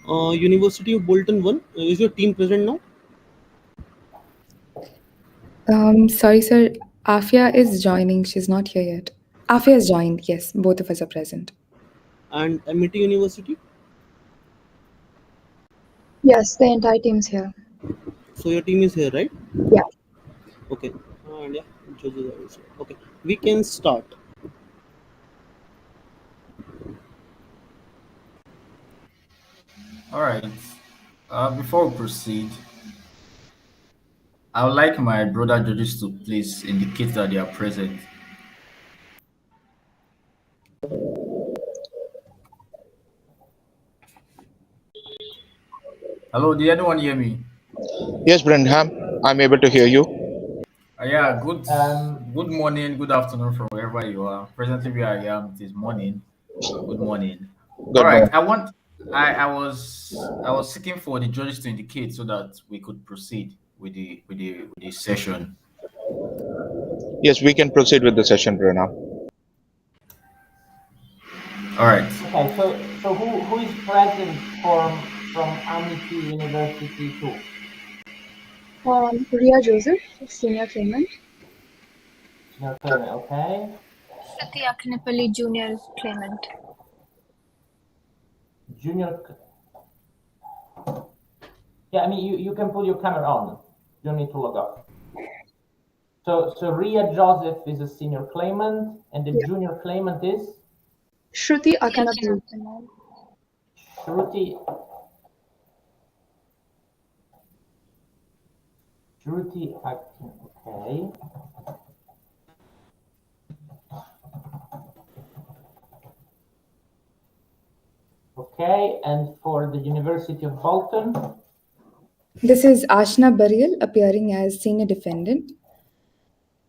University of Bolton 1. Is your team present now? Sorry, sir. Afia is joining. She's not here yet. Afia has joined. Yes, both of us are present. And Amity University. Yes, the entire team's here. So your team is here, right? Yeah. Okay. And yeah, judges are also. Okay. We can start. All right. Before we proceed, I would like my brother judges to please indicate that they are present. Hello, did anyone hear me? Yes, Brenham, I'm able to hear you. Yeah, good morning, good afternoon from wherever you are. Presently where I am, it is morning. Good morning. All Good right, morning. I was seeking for the judges to indicate so that we could proceed with the session. Yes, we can proceed with the session, Brenham. All right. Okay, so who is present from Amity University too? Ria Joseph, senior claimant. Senior claimant, okay. Shruti Akinapalli, junior claimant. Junior. Yeah, I mean you can put your camera on. You don't need to log off. So Ria Joseph is a senior claimant, and the junior claimant is Shruti Akinapalli. Shruti Akin. Okay. Okay, and for the University of Bolton. This is Ashna Burial appearing as senior defendant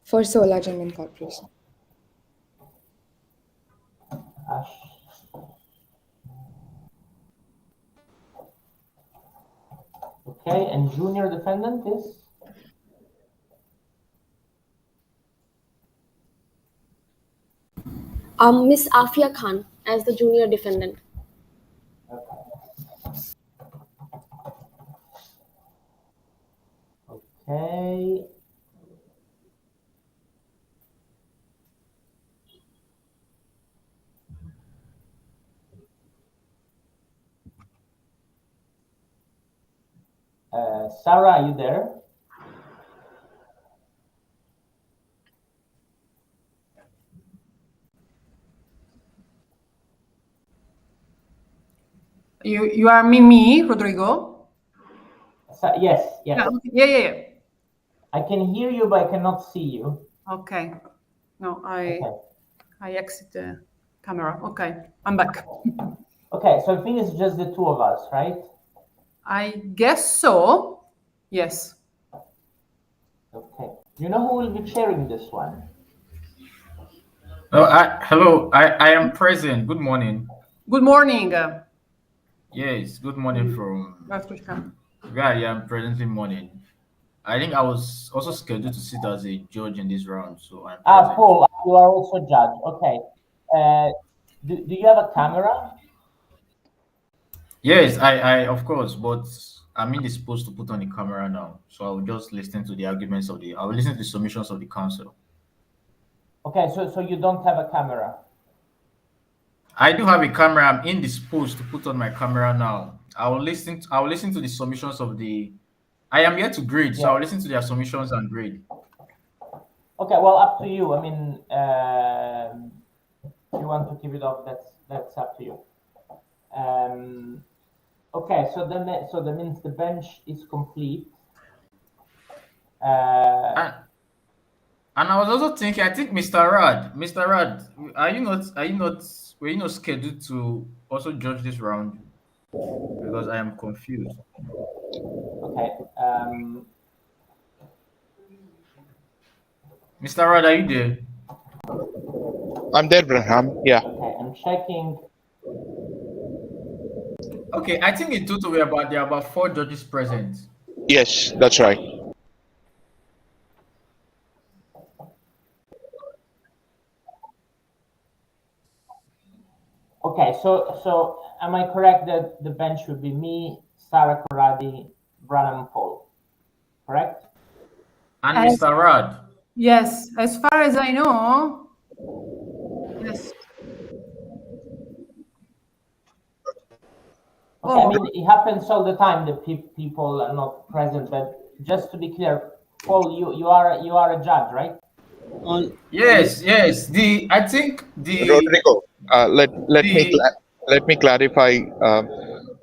for Solar Genuine Corporation. Okay, and junior defendant is? Miss Afia Khan as the junior defendant. Okay. Sarah, are you there? You are me, Rodrigo? Yes. Yeah. I can hear you, but I cannot see you. Okay. No, I exit the camera. Okay, I'm back. Okay, so I think it's just the two of us, right? I guess so. Yes. Okay. You know who will be chairing this one? Hello, I am present. Good morning. Good morning. Yes, good morning from where I am presently morning. I think I was also scheduled to sit as a judge in this round, so I'm present. Paul, you are also judge. Okay. Do you have a camera? Yes, I of course, but I'm indisposed to put on the camera now, so I'll just listen to the arguments I'll listen to the submissions of the council. Okay, so you don't have a camera? I do have a camera. I'm indisposed to put on my camera now. I'll listen to the submissions of the. I am here to grade, so I'll listen to their submissions and grade. Okay, well, up to you. I mean, if you want to keep it off, that's up to you. Okay, so that means the bench is complete. And I was also thinking, I think Mr. Rad, were you not scheduled to also judge this round? Because I am confused. Okay. Mr. Rad, are you there? I'm there, Brenham. Yeah. Okay, I'm checking. Okay, I think in total there are about 4 judges present. Yes, that's right. Okay, so am I correct that the bench should be me, Sarah Corradi, Branham Paul, correct? And As, Mr. Rad. yes, as far as I know, yes. Okay, I mean, it happens all the time that people are not present, but just to be clear, Paul, you are a judge, right? On Yes, yes. I think Rodrigo, the let me clarify.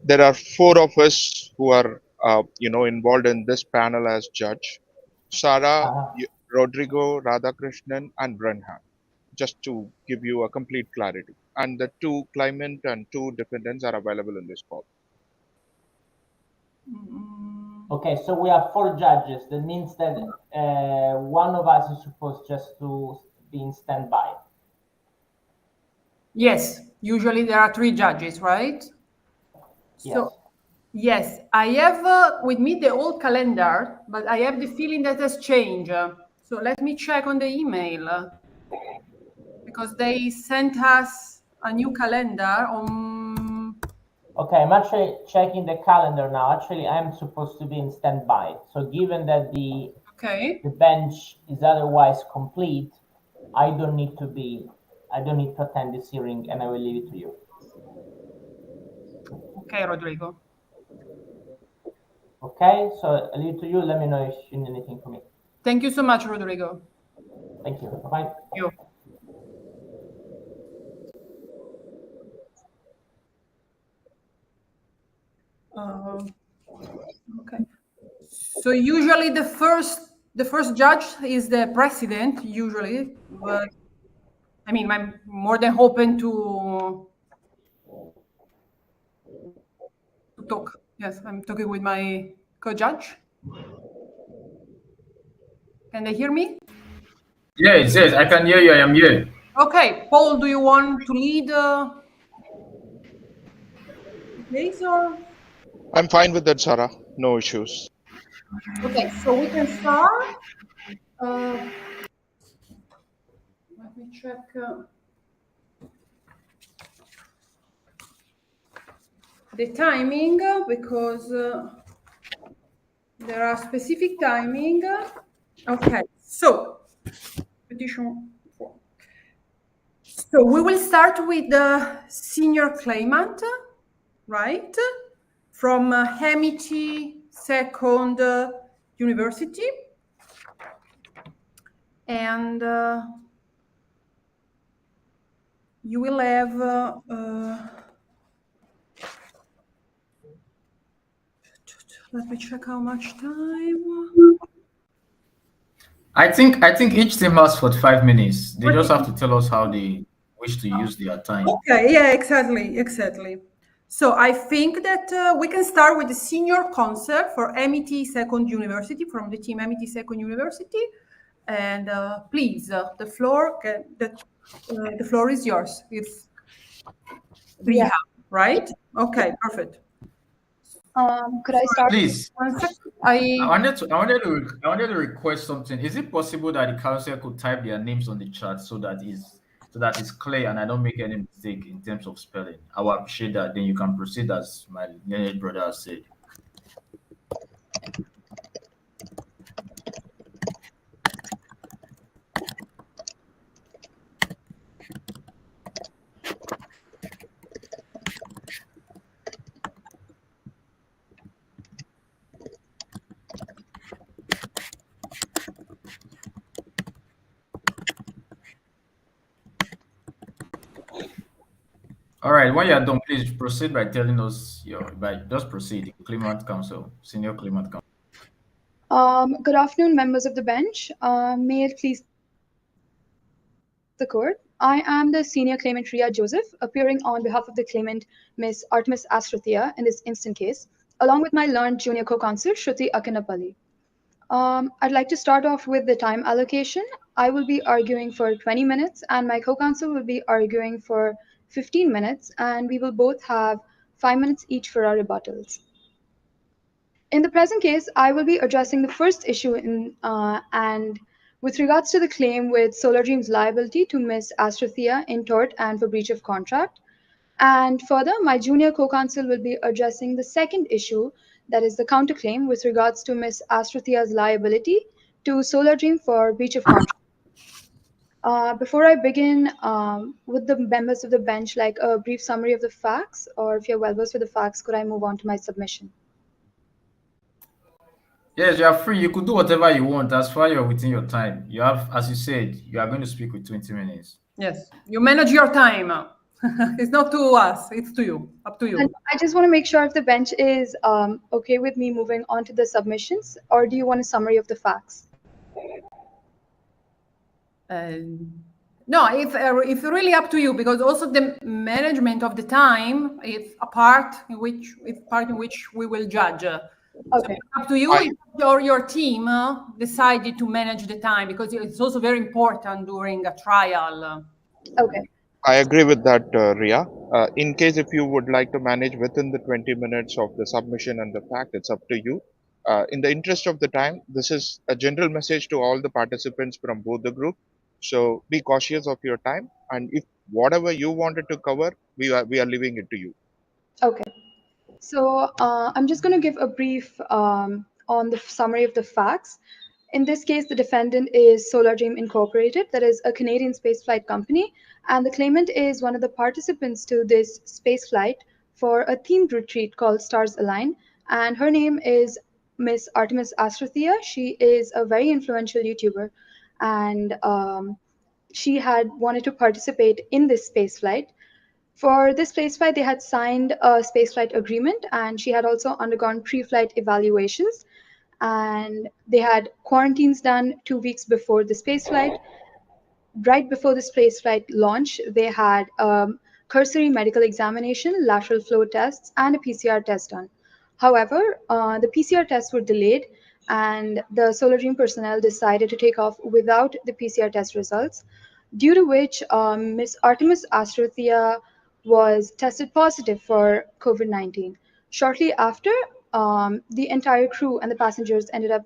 There are four of us who are involved in this panel as judge: Sarah, Uh-huh. Rodrigo, Radhakrishnan, and Branham. Just to give you a complete clarity, and the two claimant and two defendants are available in this call. Okay, so we have four judges. That means that one of us is supposed just to be in standby. Yes, usually there are 3 judges, right? Yes. So, yes, I have with me the old calendar, but I have the feeling that has changed. So let me check on the email because they sent us a new calendar on. Okay, I'm actually checking the calendar now. Actually, I'm supposed to be in standby. So given that the bench is otherwise complete, I don't need to attend this hearing, and I will leave it to you. Okay, Rodrigo. Okay, so I leave it to you. Let me know if you need anything from me. Thank you so much, Rodrigo. Thank you. Bye. You. Okay. So usually the first judge is the president, usually, but I mean, I'm more than open to talk. Yes, I'm talking with my co-judge. Can they hear me? yes, I can hear you. I am here. Okay, Paul, do you want to lead the case or? I'm fine with that, Sarah. No issues. Okay, so we can start. Let me check. The timing, because there are specific timing. Okay, so petition 4. So we will start with the senior claimant, right? From Amity Second University. And you will have let me check how much time. I think each team has 45 minutes. They just have to tell us how they wish to use their time. Okay, yeah, exactly. So I think that we can start with the senior counsel for Amity Second University, from the team Amity Second University. And please, the floor is yours. If we have, right? Okay, perfect. Could I start? Please. 1 second. I wanted to request something. Is it possible that the council could type their names on the chat so that it's clear and I don't make any mistake in terms of spelling? I will appreciate that. Then you can proceed as my learned brother has said. All right, when you're done, please proceed by telling us just proceed. Claimant Council, Senior Claimant Council. Good afternoon, members of the bench. May it please the court. I am the senior claimant Ria Joseph, appearing on behalf of the claimant Ms. Artemis Astrathia in this instant case, along with my learned junior co-counsel Shruti Akinapalli. I'd like to start off with the time allocation. I will be arguing for 20 minutes and my co-counsel will be arguing for 15 minutes, and we will both have 5 minutes each for our rebuttals. In the present case, I will be addressing the first issue and with regards to the claim with Solar Dream's liability to Ms. Astrathia in tort and for breach of contract. And further, my junior co-counsel will be addressing the second issue, that is the counterclaim with regards to Ms. Astrathia's liability to Solar Dream for breach of contract. Before I begin, would the members of the bench like a brief summary of the facts, or if you're well versed with the facts, could I move on to my submission? Yes, you are free. You could do whatever you want as far you're within your time. You have, as you said, you are going to speak with 20 minutes. Yes, you manage your time. It's not to us, it's to you, up to you. And I just want to make sure if the bench is okay with me moving on to the submissions, or do you want a summary of the facts? No, it's really up to you, because also the management of the time is a part in which we will judge. Okay. So it's up to you if your team decided to manage the time, because it's also very important during a trial. Okay. I agree with that, Ria. In case if you would like to manage within the 20 minutes of the submission and the fact, it's up to you. In the interest of the time, this is a general message to all the participants from both the group. So be cautious of your time, and if whatever you wanted to cover, we are leaving it to you. Okay. So I'm just going to give a brief on the summary of the facts. In this case, the defendant is Solar Dream Incorporated, that is a Canadian spaceflight company, and the claimant is one of the participants to this spaceflight for a themed retreat called Stars Align, and her name is Miss Artemis Astrathia. She is a very influential YouTuber, and she had wanted to participate in this spaceflight. For this spaceflight, they had signed a spaceflight agreement, and she had also undergone pre-flight evaluations, and they had quarantines done 2 weeks before the spaceflight. Right before the spaceflight launch, they had cursory medical examination, lateral flow tests, and a PCR test done. However, the PCR tests were delayed, and the Solar Dream personnel decided to take off without the PCR test results, due to which Ms. Artemis Astrathia was tested positive for COVID-19. Shortly after, the entire crew and the passengers ended up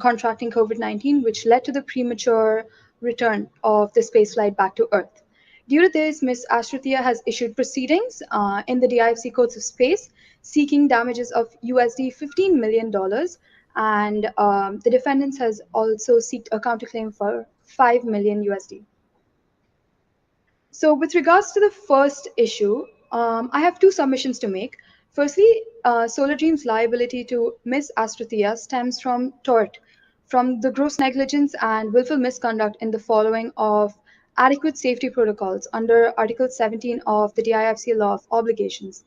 contracting COVID-19, which led to the premature return of the spaceflight back to Earth. Due to this, Ms. Astrathia has issued proceedings in the DIFC courts of space seeking damages of USD $15 million, and the defendants has also sought a counterclaim for 5 million USD. So with regards to the first issue, I have two submissions to make. Firstly, Solar Dream's liability to Ms. Astrathia stems from tort, from the gross negligence and willful misconduct in the following of adequate safety protocols under Article 17 of the DIFC Law of Obligations.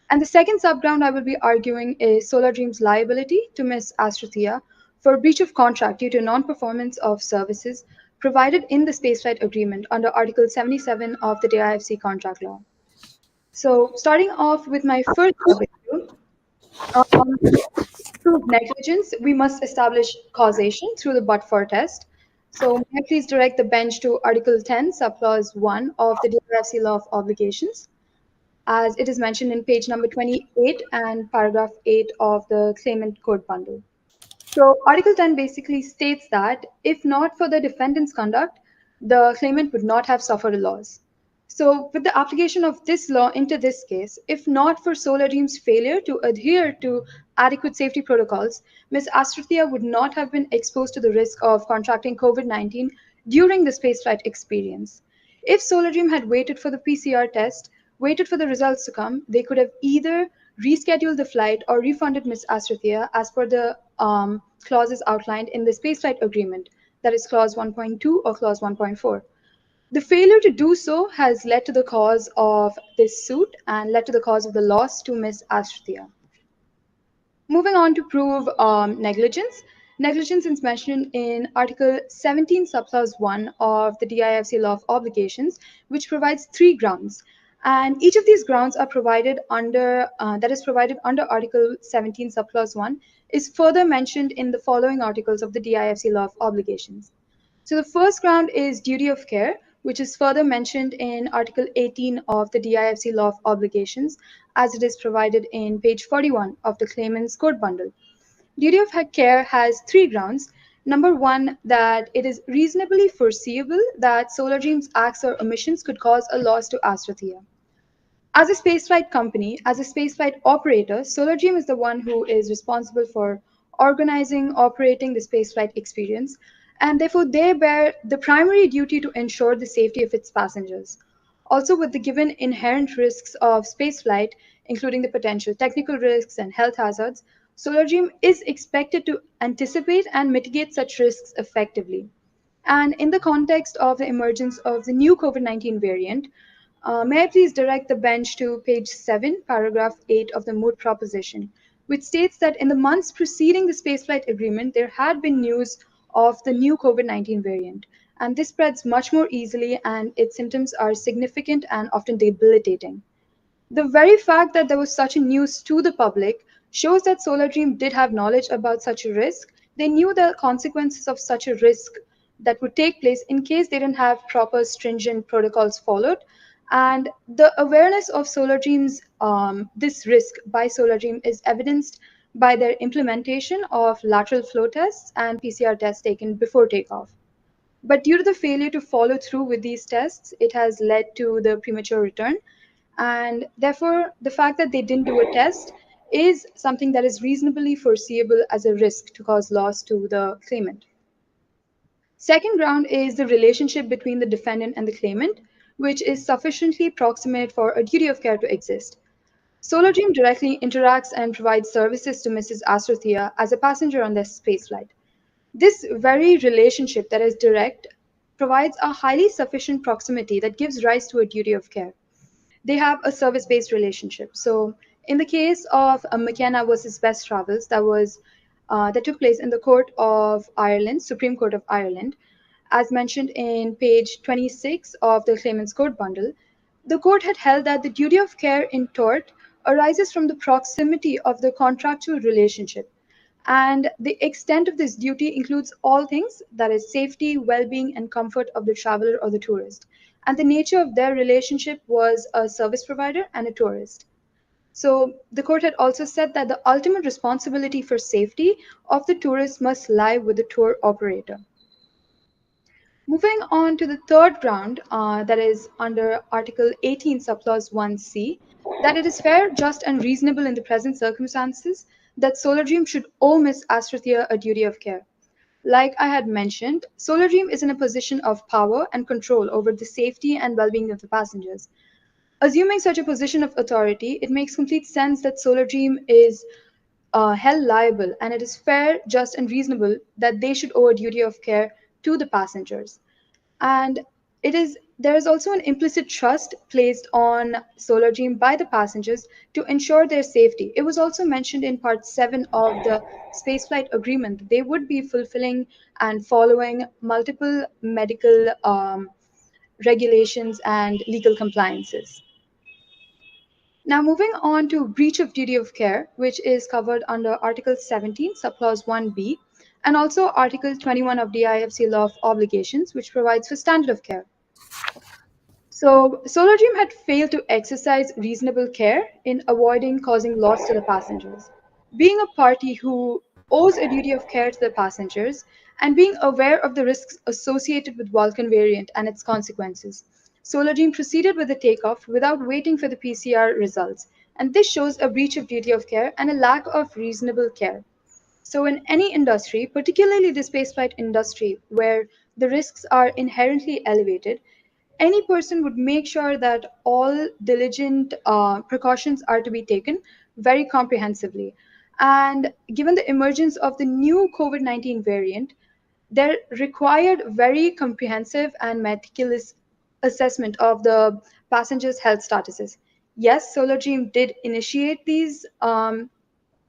And the second subground I will be arguing is Solar Dream's liability to Ms. Astrathia for breach of contract due to non-performance of services provided in the spaceflight agreement under Article 77 of the DIFC contract law. So starting off with my first issue, to prove negligence, we must establish causation through the but-for test. So may I please direct the bench to Article 10, subclause 1 of the DIFC Law of Obligations, as it is mentioned in page number 28 and paragraph 8 of the claimant code bundle. So Article 10 basically states that if not for the defendant's conduct, the claimant would not have suffered a loss. So with the application of this law into this case, if not for Solar Dream's failure to adhere to adequate safety protocols, Ms. Astrathia would not have been exposed to the risk of contracting COVID-19 during the spaceflight experience. If Solar Dream had waited for the PCR test, waited for the results to come, they could have either rescheduled the flight or refunded Ms. Astrathia as per the clauses outlined in the spaceflight agreement, that is clause 1.2 or clause 1.4. The failure to do so has led to the cause of this suit and led to the cause of the loss to Ms. Astrathia. Moving on to prove negligence. Negligence is mentioned in Article 17, subclause 1 of the DIFC Law of Obligations, which provides 3 grounds. And each of these grounds are provided under, provided under Article 17, subclause 1, is further mentioned in the following articles of the DIFC Law of Obligations. So the first ground is duty of care, which is further mentioned in Article 18 of the DIFC Law of Obligations, as it is provided in page 41 of the claimant's code bundle. Duty of care has 3 grounds. Number 1, that it is reasonably foreseeable that Solar Dream's acts or omissions could cause a loss to Astrathia. As a spaceflight company, as a spaceflight operator, SolarDream is the one who is responsible for organizing, operating the spaceflight experience, and therefore they bear the primary duty to ensure the safety of its passengers. Also, with the given inherent risks of spaceflight, including the potential technical risks and health hazards, SolarDream is expected to anticipate and mitigate such risks effectively. And in the context of the emergence of the new COVID-19 variant, may I please direct the bench to page 7, paragraph 8 of the Moot proposition, which states that in the months preceding the spaceflight agreement, there had been news of the new COVID-19 variant, and this spreads much more easily and its symptoms are significant and often debilitating. The very fact that there was such a news to the public shows that SolarDream did have knowledge about such a risk. They knew the consequences of such a risk that would take place in case they didn't have proper stringent protocols followed. And the awareness of SolarDream's this risk by SolarDream is evidenced by their implementation of lateral flow tests and PCR tests taken before takeoff. But due to the failure to follow through with these tests, it has led to the premature return. And therefore, the fact that they didn't do a test is something that is reasonably foreseeable as a risk to cause loss to the claimant. Second ground is the relationship between the defendant and the claimant, which is sufficiently proximate for a duty of care to exist. SolarDream directly interacts and provides services to Mrs. Asrothia as a passenger on their spaceflight. This very relationship that is direct provides a highly sufficient proximity that gives rise to a duty of care. They have a service-based relationship. So in the case of McKenna versus Best Travels, that took place in the Court of Ireland, Supreme Court of Ireland, as mentioned in page 26 of the claimant's court bundle, the court had held that the duty of care in tort arises from the proximity of the contractual relationship. And the extent of this duty includes all things, that is safety, well-being, and comfort of the traveler or the tourist. And the nature of their relationship was a service provider and a tourist. So the court had also said that the ultimate responsibility for safety of the tourist must lie with the tour operator. Moving on to the third ground, that is under Article 18, subclause 1c, that it is fair, just, and reasonable in the present circumstances that SolarDream should owe Ms. Astrothea a duty of care. Like I had mentioned, SolarDream is in a position of power and control over the safety and well-being of the passengers. Assuming such a position of authority, it makes complete sense that SolarDream is held liable, and it is fair, just, and reasonable that they should owe a duty of care to the passengers. And there is also an implicit trust placed on SolarDream by the passengers to ensure their safety. It was also mentioned in Part 7 of the spaceflight agreement that they would be fulfilling and following multiple medical regulations and legal compliances. Now, moving on to breach of duty of care, which is covered under Article 17, subclause 1b, and also Article 21 of DIFC Law of Obligations, which provides for standard of care. So, SolarDream had failed to exercise reasonable care in avoiding causing loss to the passengers. Being a party who owes a duty of care to the passengers and being aware of the risks associated with Vulcan variant and its consequences, SolarDream proceeded with the takeoff without waiting for the PCR results, and this shows a breach of duty of care and a lack of reasonable care. So in any industry, particularly the spaceflight industry, where the risks are inherently elevated, any person would make sure that all diligent precautions are to be taken very comprehensively. And given the emergence of the new COVID-19 variant, there required very comprehensive and meticulous assessment of the passengers' health statuses. Yes, SolarDream did initiate these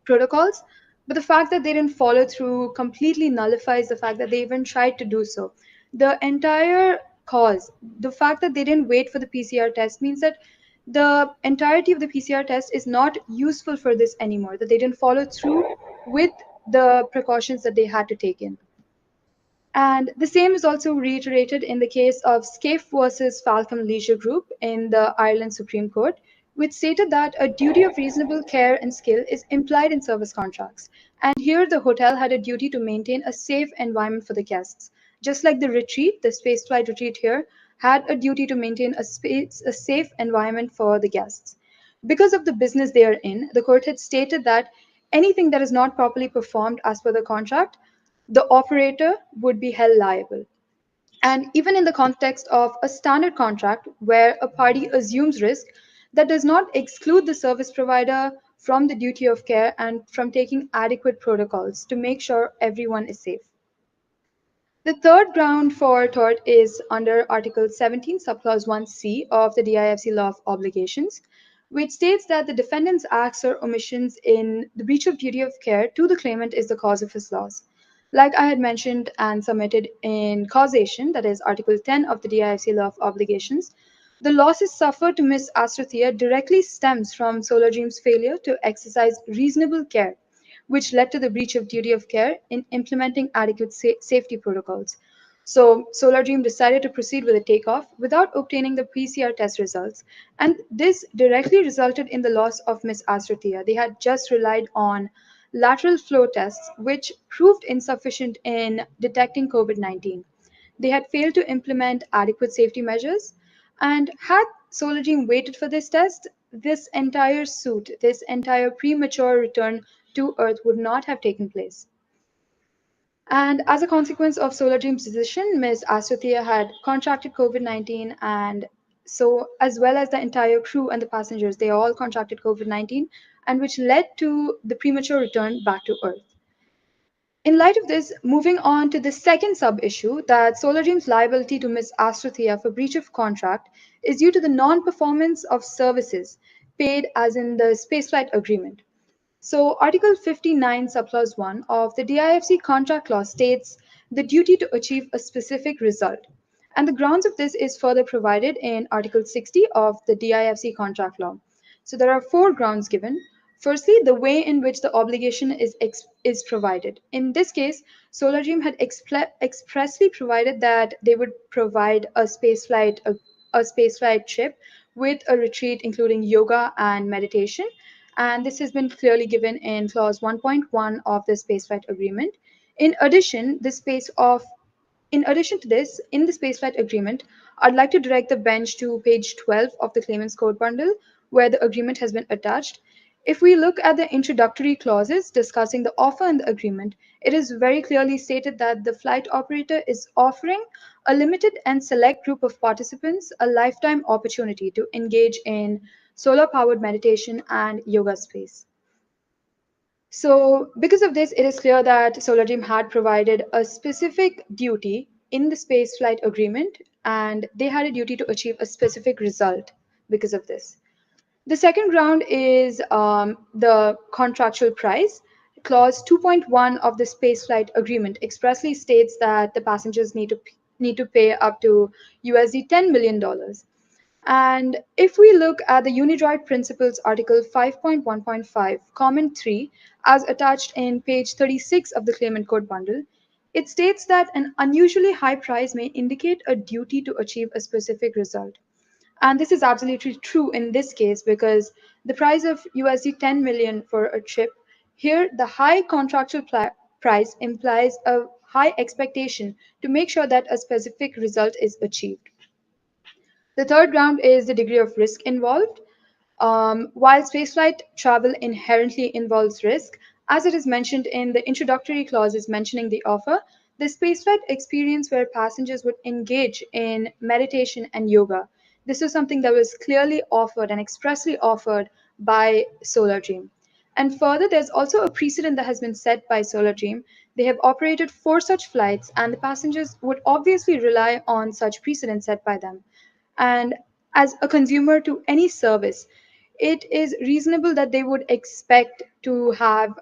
protocols, but the fact that they didn't follow through completely nullifies the fact that they even tried to do so. The entire cause, the fact that they didn't wait for the PCR test, means that the entirety of the PCR test is not useful for this anymore, that they didn't follow through with the precautions that they had to take in. And the same is also reiterated in the case of Scaife versus Falcon Leisure Group in the Ireland Supreme Court, which stated that a duty of reasonable care and skill is implied in service contracts. And here the hotel had a duty to maintain a safe environment for the guests. Just like the retreat, the spaceflight retreat here, had a duty to maintain a safe environment for the guests. Because of the business they are in, the court had stated that anything that is not properly performed as per the contract, the operator would be held liable. And even in the context of a standard contract where a party assumes risk, that does not exclude the service provider from the duty of care and from taking adequate protocols to make sure everyone is safe. The third ground for tort is under Article 17, subclause 1c of the DIFC Law of Obligations, which states that the defendant's acts or omissions in the breach of duty of care to the claimant is the cause of his loss. Like I had mentioned and submitted in causation, that is Article 10 of the DIFC Law of Obligations, the losses suffered to Ms. Astrothea directly stems from Solar Dream's failure to exercise reasonable care, which led to the breach of duty of care in implementing adequate safety protocols. So Solar Dream decided to proceed with the takeoff without obtaining the PCR test results, and this directly resulted in the loss of Ms. Astrothea. They had just relied on lateral flow tests, which proved insufficient in detecting COVID-19. They had failed to implement adequate safety measures, and had Solar Dream waited for this test, this entire suit, this entire premature return to Earth would not have taken place. And as a consequence of Solar Dream's decision, Ms. Astrothea had contracted COVID-19, and so as well as the entire crew and the passengers, they all contracted COVID-19, and which led to the premature return back to Earth. In light of this, moving on to the second sub-issue, that Solar Dream's liability to Ms. Astrothea for breach of contract is due to the non-performance of services paid as in the spaceflight agreement. So Article 59, subclause 1 of the DIFC contract law states the duty to achieve a specific result. And the grounds of this is further provided in Article 60 of the DIFC contract law. So there are four grounds given. Firstly, the way in which the obligation is provided. In this case, Solar Dream had expressly provided that they would provide a spaceflight trip with a retreat including yoga and meditation, and this has been clearly given in clause 1.1 of the spaceflight agreement. In addition, in addition to this, in the spaceflight agreement, I'd like to direct the bench to page 12 of the claimant's code bundle, where the agreement has been attached. If we look at the introductory clauses discussing the offer in the agreement, it is very clearly stated that the flight operator is offering a limited and select group of participants a lifetime opportunity to engage in solar-powered meditation and yoga space. So because of this, it is clear that Solar Dream had provided a specific duty in the spaceflight agreement, and they had a duty to achieve a specific result because of this. The second ground is the contractual price. Clause 2.1 of the spaceflight agreement expressly states that the passengers need to pay up to USD $10 million. And if we look at the Unidroid Principles Article 5.1.5, Comment 3, as attached in page 36 of the Claimant Code Bundle, it states that an unusually high price may indicate a duty to achieve a specific result. And this is absolutely true in this case because the price of USD 10 million for a trip, here the high contractual price implies a high expectation to make sure that a specific result is achieved. The third ground is the degree of risk involved. While spaceflight travel inherently involves risk, as it is mentioned in the introductory clauses mentioning the offer, the spaceflight experience where passengers would engage in meditation and yoga. This was something that was clearly offered and expressly offered by Solar Dream. And further, there's also a precedent that has been set by Solar Dream. They have operated 4 such flights, and the passengers would obviously rely on such precedents set by them. And as a consumer to any service, it is reasonable that they would expect to have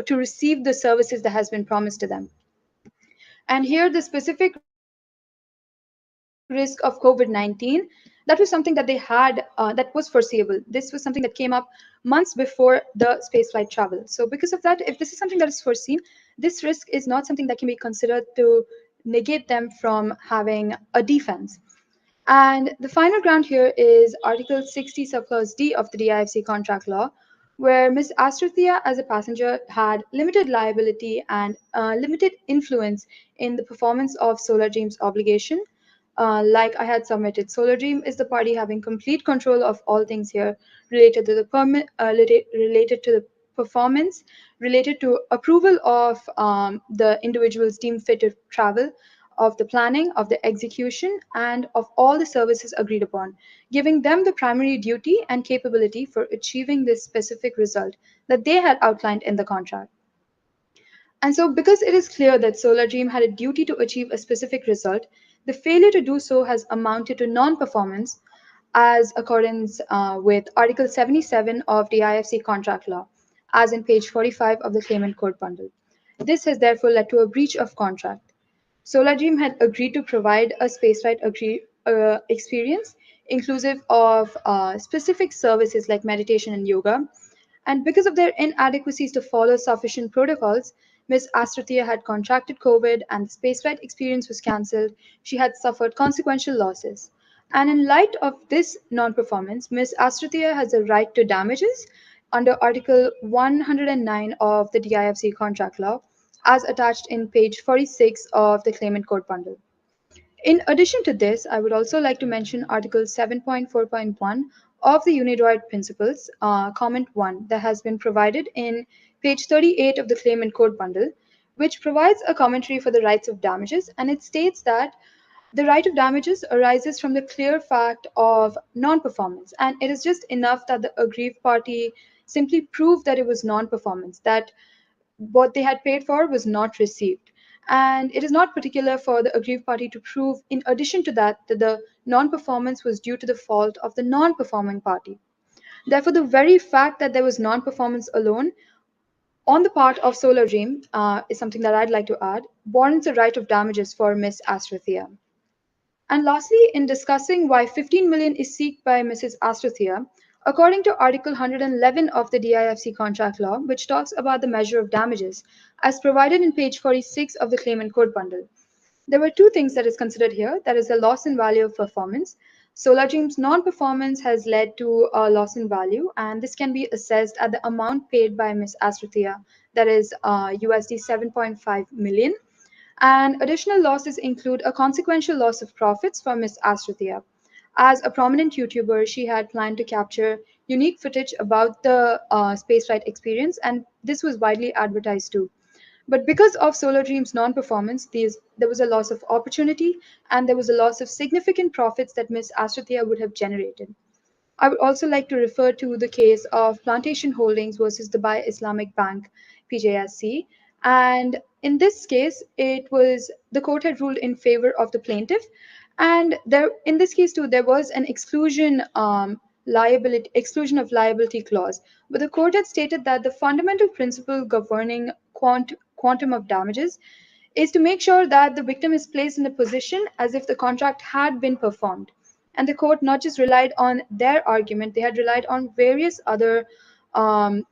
to receive the services that has been promised to them. And here, the specific risk of COVID-19, that was something that they had that was foreseeable. This was something that came up months before the spaceflight travel. So because of that, if this is something that is foreseen, this risk is not something that can be considered to negate them from having a defense. And the final ground here is Article 60, subclause D of the DIFC contract law, where Ms. Astrothea as a passenger had limited liability and limited influence in the performance of Solar Dream's obligation. like I had submitted. Solar Dream is the party having complete control of all things here related to the related to the performance, related to approval of the individuals deemed fit to travel, of the planning, of the execution, and of all the services agreed upon, giving them the primary duty and capability for achieving this specific result that they had outlined in the contract. And so, because it is clear that Solar Dream had a duty to achieve a specific result, the failure to do so has amounted to non performance as accordance with Article 77 of the DIFC contract law, as in page 45 of the claimant code bundle. This has therefore led to a breach of contract. Solar Dream had agreed to provide a spaceflight experience inclusive of specific services like meditation and yoga, and because of their inadequacies to follow sufficient protocols, Ms. Astrathia had contracted COVID and the spaceflight experience was cancelled. She had suffered consequential losses. And in light of this non performance, Ms. Astrathia has a right to damages under Article 109 of the DIFC contract law, as attached in page 46 of the claimant code bundle. In addition to this, I would also like to mention Article 7.4.1 of the Unidroit Principles, Comment 1, that has been provided in page 38 of the Claimant Code Bundle, which provides a commentary for the rights of damages, and it states that the right of damages arises from the clear fact of non performance, and it is just enough that the aggrieved party simply prove that it was non performance, that what they had paid for was not received. And it is not particular for the aggrieved party to prove, in addition to that, that the non performance was due to the fault of the non performing party. Therefore, the very fact that there was non performance alone on the part of Solar Dream is something that I'd like to add, warrants a right of damages for Miss Astrathia. And lastly, in discussing why 15 million is sought by Mrs. Astrathia, according to Article 111 of the DIFC contract law, which talks about the measure of damages, as provided in page 46 of the claimant code bundle, there were two things that is considered here. That is the loss in value of performance. Solar Dream's non-performance has led to a loss in value, and this can be assessed at the amount paid by Ms. Astrathia, that is USD 7.5 million. And additional losses include a consequential loss of profits for Ms. Astrathia. As a prominent YouTuber, she had planned to capture unique footage about the spaceflight experience, and this was widely advertised too. But because of Solar Dream's non performance, there was a loss of opportunity and there was a loss of significant profits that Ms. Astrathia would have generated. I would also like to refer to the case of Plantation Holdings versus Dubai Islamic Bank, PJSC. And in this case, it was the court had ruled in favor of the plaintiff. And there, in this case too, there was an exclusion of liability clause. But the court had stated that the fundamental principle governing quantum of damages is to make sure that the victim is placed in a position as if the contract had been performed. And the court not just relied on their argument, they had relied on various other um,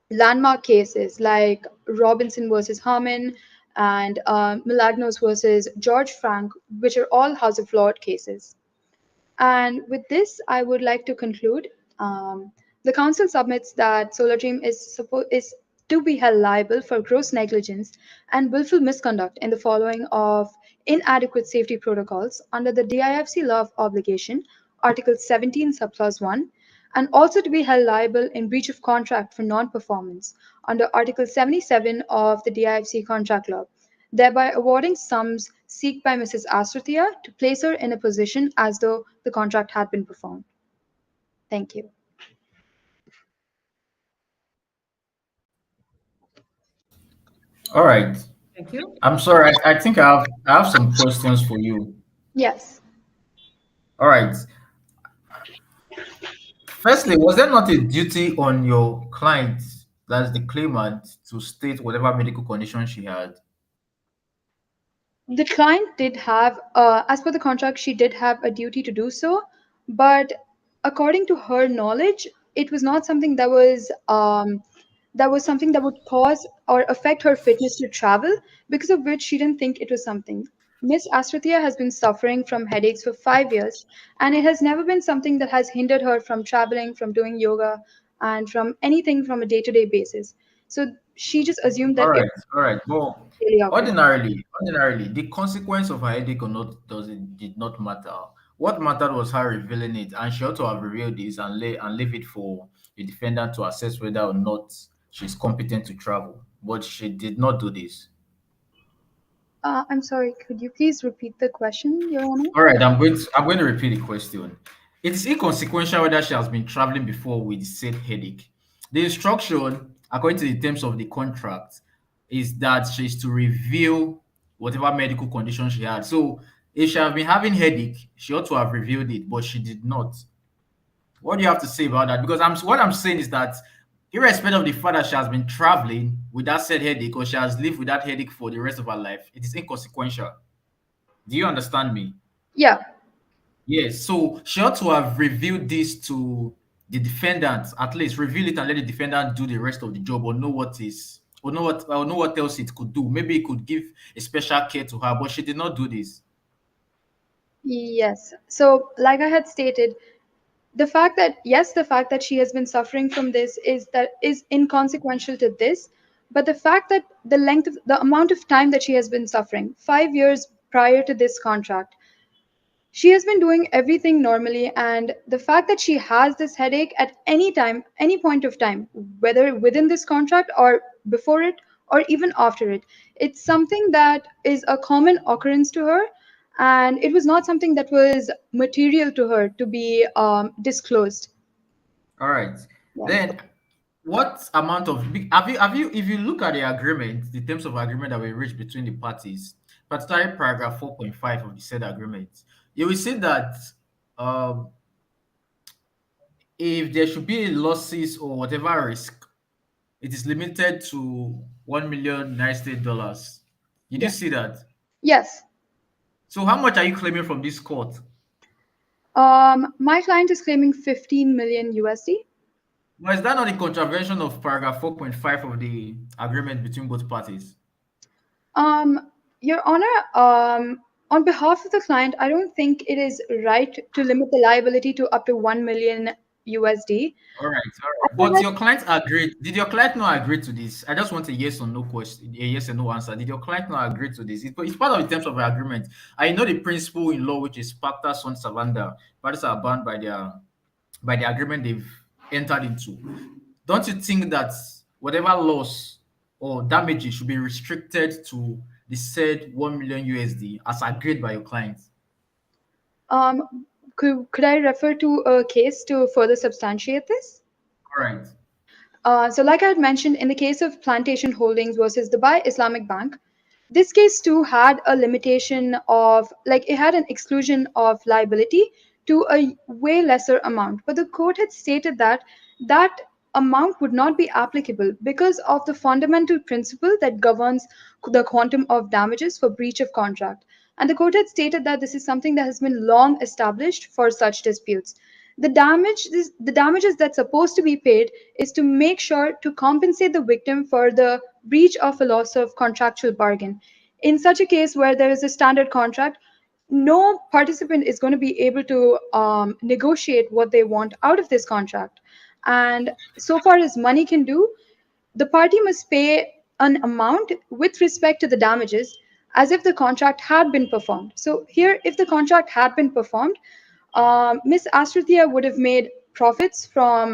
landmark cases like Robinson versus Harmon and Milagnos versus George Frank, which are all House of Lords cases. And with this, I would like to conclude. The council submits that Solar Dream is to be held liable for gross negligence and willful misconduct in the following of inadequate safety protocols under the DIFC law of obligation, Article 17, subclause 1, and also to be held liable in breach of contract for non-performance under Article 77 of the DIFC contract law, thereby awarding sums sought by Mrs. Astrathia to place her in a position as though the contract had been performed. Thank you. All right. Thank you. I'm sorry. I think I have some questions for you. Yes. All right. Firstly, was there not a duty on your client, that's the claimant, to state whatever medical condition she had? The client did have, as per the contract, she did have a duty to do so, but according to her knowledge, it was not something that was something that would cause or affect her fitness to travel, because of which she didn't think it was something. Miss Astrathia has been suffering from headaches for 5 years, and it has never been something that has hindered her from traveling, from doing yoga, and from anything from a day to day basis. So she just assumed that All it right, all right. Well, really occurred. ordinarily, the consequence of her headache or not did not matter. What mattered was her revealing it, and she ought to have revealed this and leave it for the defendant to assess whether or not she's competent to travel. But she did not do this. I'm sorry, could you please repeat the question, Your Honor? All right, I'm going to repeat the question. It's inconsequential whether she has been traveling before with said headache. The instruction, according to the terms of the contract, is that she's to reveal whatever medical condition she had. So if she has been having headache, she ought to have revealed it, but she did not. What do you have to say about that? Because what I'm saying is that irrespective of the fact that she has been traveling with that said headache or she has lived with that headache for the rest of her life, it is inconsequential. Do you understand me? Yeah. Yes, so she ought to have revealed this to the defendant, at least reveal it and let the defendant do the rest of the job or know what else it could do. Maybe it could give a special care to her, but she did not do this. Yes. So, like I had stated, the fact that she has been suffering from this is inconsequential to this, but the fact that the amount of time that she has been suffering, 5 years prior to this contract, she has been doing everything normally, and the fact that she has this headache at any time, any point of time, whether within this contract or before it or even after it, it's something that is a common occurrence to her, and it was not something that was material to her to be disclosed. All right. Yeah. Then what amount of have you if you look at the agreement, the terms of agreement that were reached between the parties, particularly paragraph 4.5 of the said agreement, you will see that um if there should be losses or whatever risk, it is limited to 1 million United States dollars. Did you Yeah. see that? Yes. So how much are you claiming from this court? My client is claiming 15 million USD. Now, is that not in contravention of paragraph 4.5 of the agreement between both parties? Your Honor, on behalf of the client, I don't think it is right to limit the liability to up to 1 million USD. All right, all right. But your client agreed. Did your client not agree to this? I just want a yes or no question, a yes or no answer. Did your client not agree to this? It's part of the terms of the agreement. I know the principle in law, which is pacta sunt servanda. Parties are bound by the agreement they've entered into. Don't you think that whatever loss or damages should be restricted to the said 1 million USD as agreed by your client? Could I refer to a case to further substantiate this? All right. So like I had mentioned, in the case of Plantation Holdings versus Dubai Islamic Bank, this case too had a limitation of, like, it had an exclusion of liability to a way lesser amount. But the court had stated that that amount would not be applicable because of the fundamental principle that governs the quantum of damages for breach of contract. And the court had stated that this is something that has been long established for such disputes. The damages that's supposed to be paid is to make sure to compensate the victim for the breach of a loss of contractual bargain. In such a case where there is a standard contract, no participant is going to be able to negotiate what they want out of this contract. And so far as money can do, the party must pay an amount with respect to the damages as if the contract had been performed. So here, if the contract had been performed, Miss Astrathia would have made profits from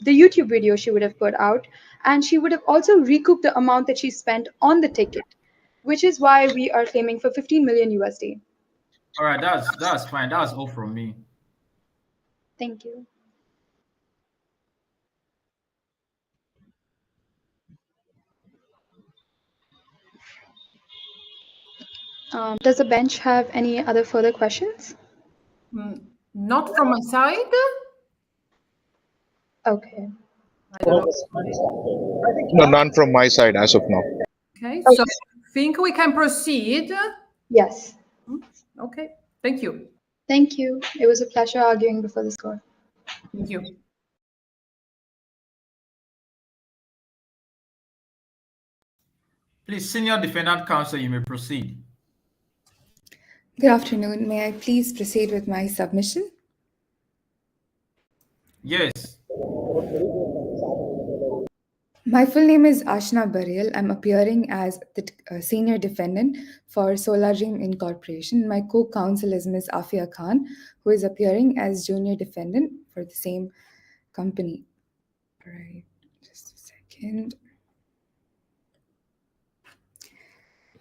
the YouTube video she would have put out, and she would have also recouped the amount that she spent on the ticket, which is why we are claiming for 15 million USD. All right, that's fine. That's all from me. Thank you. Does the bench have any other further questions? Not from my side. Okay. I don't know. No, none from my side as of now. Okay, so I think we can proceed. Yes. Okay, thank you. Thank you. It was a pleasure arguing before this court. Thank you. Please, senior defendant counsel, you may proceed. Good afternoon. May I please proceed with my submission? Yes. My full name is Ashna Burial. I'm appearing as the senior defendant for Solar Dream Incorporation. My co-counsel is Ms. Afia Khan, who is appearing as junior defendant for the same company. All right, just a second.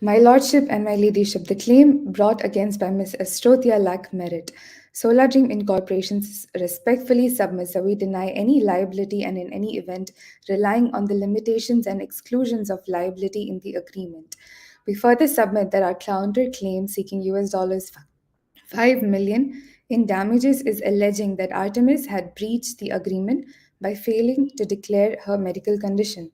My lordship and my ladyship, the claim brought against by Ms. Astrothia lack merit. Solar Dream Incorporation respectfully submits that we deny any liability and in any event relying on the limitations and exclusions of liability in the agreement. We further submit that our counterclaim seeking US dollars 5 million in damages is alleging that Artemis had breached the agreement by failing to declare her medical condition.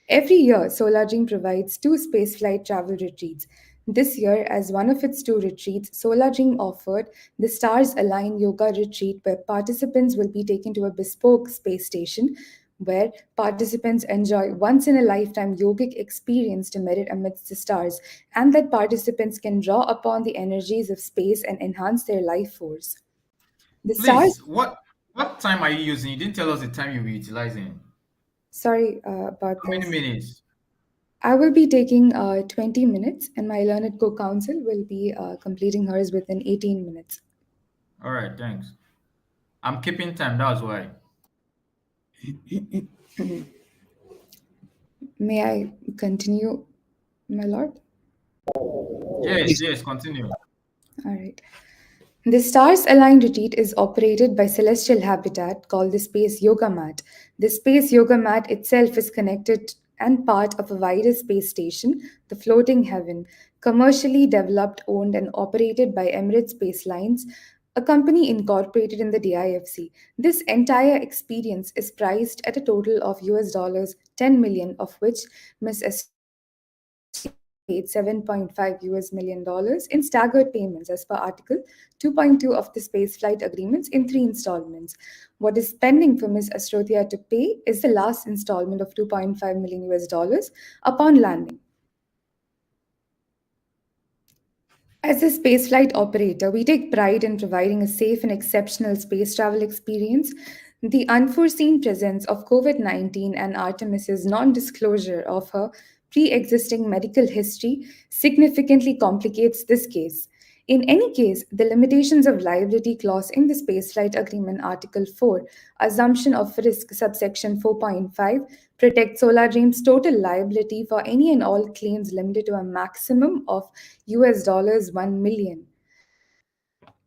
Every year, Solar provides 2 spaceflight travel retreats. This year, as one of its 2 retreats, Solar offered the Stars Align Yoga Retreat, where participants will be taken to a bespoke space station where participants enjoy once in a lifetime yogic experience to merit amidst the stars, and that participants can draw upon the energies of space and enhance their life force. The Please, stars. what time are you using? You didn't tell us the time you'll be utilizing. Sorry about How many this. minutes? I will be taking 20 minutes, and my learned co-counsel will be completing hers within 18 minutes. All right, thanks. I'm keeping time, that's why. May I continue, my lord? Yes, continue. All right. The Stars Aligned Retreat is operated by Celestial Habitat called the Space Yoga Mat. The Space Yoga Mat itself is connected and part of a wider space station, the Floating Heaven, commercially developed, owned, and operated by Emirates Space Lines, a company incorporated in the DIFC. This entire experience is priced at a total of US dollars 10 million, of which Ms. paid $7.5 million in staggered payments as per Article 2.2 of the spaceflight agreements in 3 installments. What is pending for Ms. Astrothia to pay is the last installment of 2.5 million US dollars upon landing. As a spaceflight operator, we take pride in providing a safe and exceptional space travel experience. The unforeseen presence of COVID-19 and Artemis's non-disclosure of her pre-existing medical history significantly complicates this case. In any case, the limitations of liability clause in the Spaceflight Agreement Article 4, Assumption of Risk subsection 4.5, protects Solar Dream's total liability for any and all claims limited to a maximum of US dollars 1 million.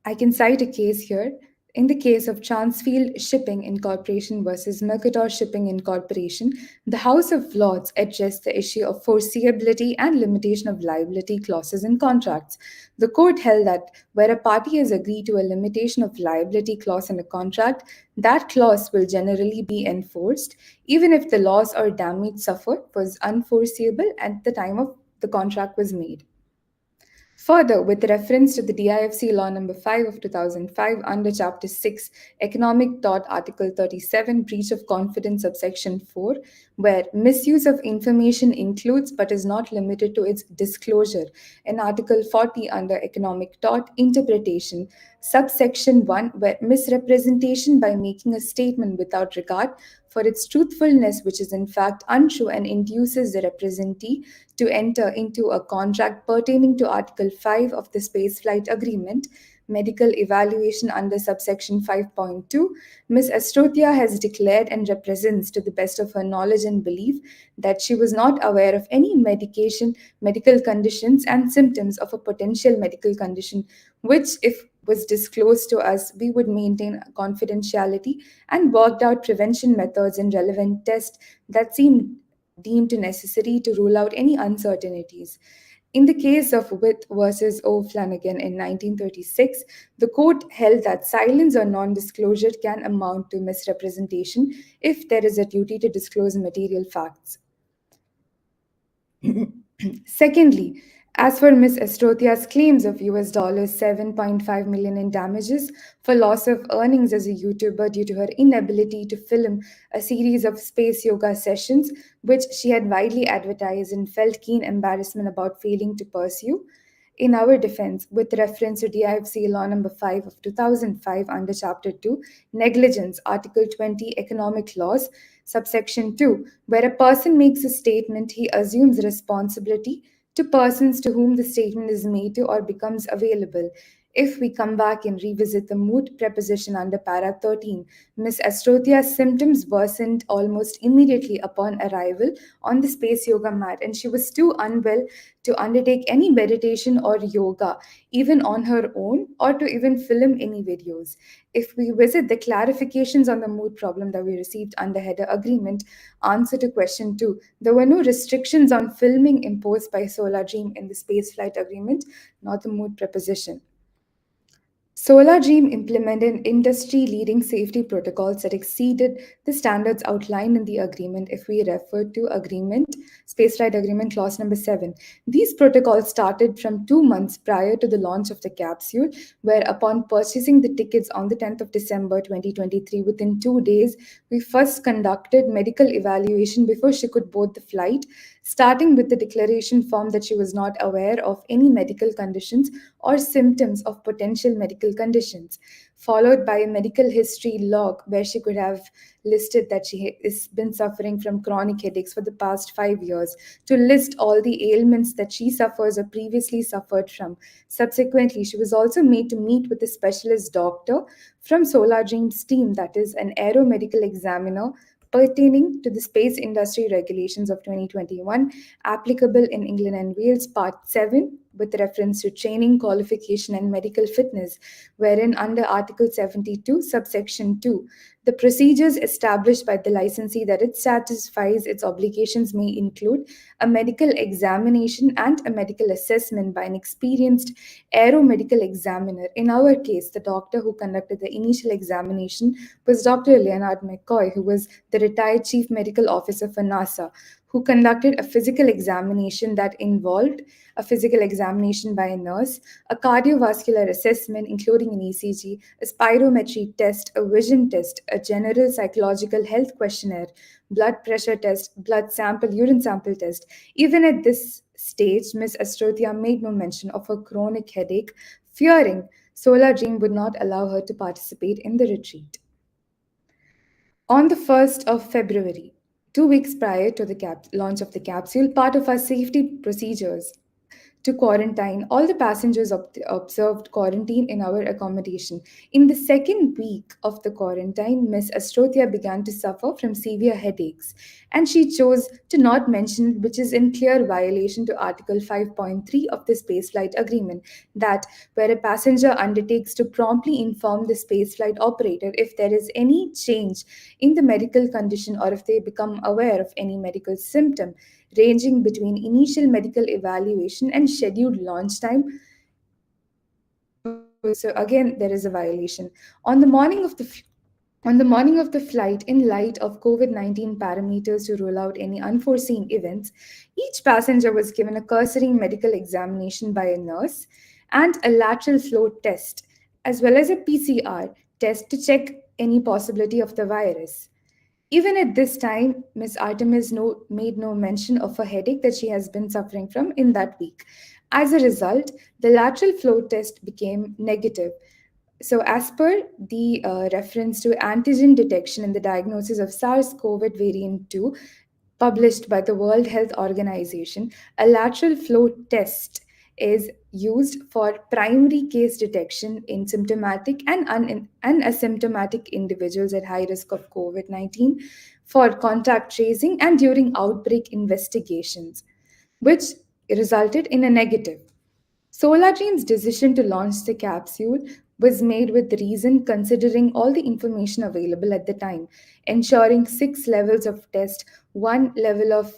I can cite a case here. In the case of Transfield Shipping Incorporation versus Mercator Shipping Incorporation, the House of Lords addressed the issue of foreseeability and limitation of liability clauses in contracts. The court held that where a party has agreed to a limitation of liability clause in a contract, that clause will generally be enforced, even if the loss or damage suffered was unforeseeable at the time of the contract was made. Further, with reference to the DIFC Law Number 5 of 2005 under Chapter 6, Economic Tort Article 37, Breach of Confidence subsection 4, where misuse of information includes but is not limited to its disclosure, and Article 40 under Economic Tort Interpretation, subsection 1, where misrepresentation by making a statement without regard for its truthfulness, which is in fact untrue and induces the representee to enter into a contract pertaining to Article 5 of the Spaceflight Agreement, medical evaluation under subsection 5.2, Ms. Astrothia has declared and represents to the best of her knowledge and belief that she was not aware of any medical conditions and symptoms of a potential medical condition, which, if was disclosed to us, we would maintain confidentiality and worked out prevention methods and relevant tests that seemed deemed necessary to rule out any uncertainties. In the case of Witt versus O'Flanagan in 1936, the court held that silence or non-disclosure can amount to misrepresentation if there is a duty to disclose material facts. Secondly, as for Ms. Astrothia's claims of US dollars 7.5 million in damages for loss of earnings as a YouTuber due to her inability to film a series of space yoga sessions, which she had widely advertised and felt keen embarrassment about failing to pursue, in our defense, with reference to DIFC Law Number 5 of 2005 under Chapter 2, Negligence, Article 20, Economic Laws, Subsection 2, where a person makes a statement, he assumes responsibility to persons to whom the statement is made to or becomes available. If we come back and revisit the moot preposition under para 13, Miss Astrotia's symptoms worsened almost immediately upon arrival on the space yoga mat, and she was too unwell to undertake any meditation or yoga, even on her own, or to even film any videos. If we visit the clarifications on the mood problem that we received under header agreement, answer to question 2, there were no restrictions on filming imposed by Solar Dream in the spaceflight agreement, not the mood preposition. Solar Dream implemented industry-leading safety protocols that exceeded the standards outlined in the agreement if we refer to agreement, Spaceflight Agreement Clause number 7. These protocols started from 2 months prior to the launch of the capsule, where upon purchasing the tickets on the 10th of December 2023, within 2 days, we first conducted medical evaluation before she could board the flight, starting with the declaration form that she was not aware of any medical conditions or symptoms of potential medical conditions, followed by a medical history log where she could have listed that she has been suffering from chronic headaches for the past 5 years, to list all the ailments that she suffers or previously suffered from. Subsequently, she was also made to meet with a specialist doctor from Solar Dream's team, that is, an aeromedical examiner pertaining to the space industry regulations of 2021, applicable in England and Wales, Part 7, with reference to training, qualification, and medical fitness, wherein under Article 72, subsection 2, the procedures established by the licensee that it satisfies its obligations may include a medical examination and a medical assessment by an experienced aeromedical examiner. In our case, the doctor who conducted the initial examination was Dr. Leonard McCoy, who was the retired chief medical officer for NASA, who conducted a physical examination that involved a physical examination by a nurse, a cardiovascular assessment, including an ECG, a spirometry test, a vision test, a general psychological health questionnaire, blood pressure test, blood sample, urine sample test. Even at this stage, Ms. Astrotia made no mention of her chronic headache, fearing Solar Dream would not allow her to participate in the retreat. On the 1st of February, 2 weeks prior to the launch of the capsule, part of our safety procedures to quarantine, all the passengers observed quarantine in our accommodation. In the second week of the quarantine, Miss Astrotia began to suffer from severe headaches, and she chose to not mention it, which is in clear violation to Article 5.3 of the Spaceflight Agreement, that where a passenger undertakes to promptly inform the spaceflight operator if there is any change in the medical condition or if they become aware of any medical symptom ranging between initial medical evaluation and scheduled launch time. So again, there is a violation. On the morning of the flight, in light of COVID-19 parameters to rule out any unforeseen events, each passenger was given a cursory medical examination by a nurse and a lateral flow test, as well as a PCR test to check any possibility of the virus. Even at this time, Ms. Artemis made no mention of a headache that she has been suffering from in that week. As a result, the lateral flow test became negative. So, as per the reference to antigen detection in the diagnosis of SARS-CoV variant 2, published by the World Health Organization, a lateral flow test is used for primary case detection in symptomatic and asymptomatic individuals at high risk of COVID-19, for contact tracing, and during outbreak investigations, which resulted in a negative. Solar Dream's decision to launch the capsule was made with reason, considering all the information available at the time, ensuring 6 levels of test, 1 level of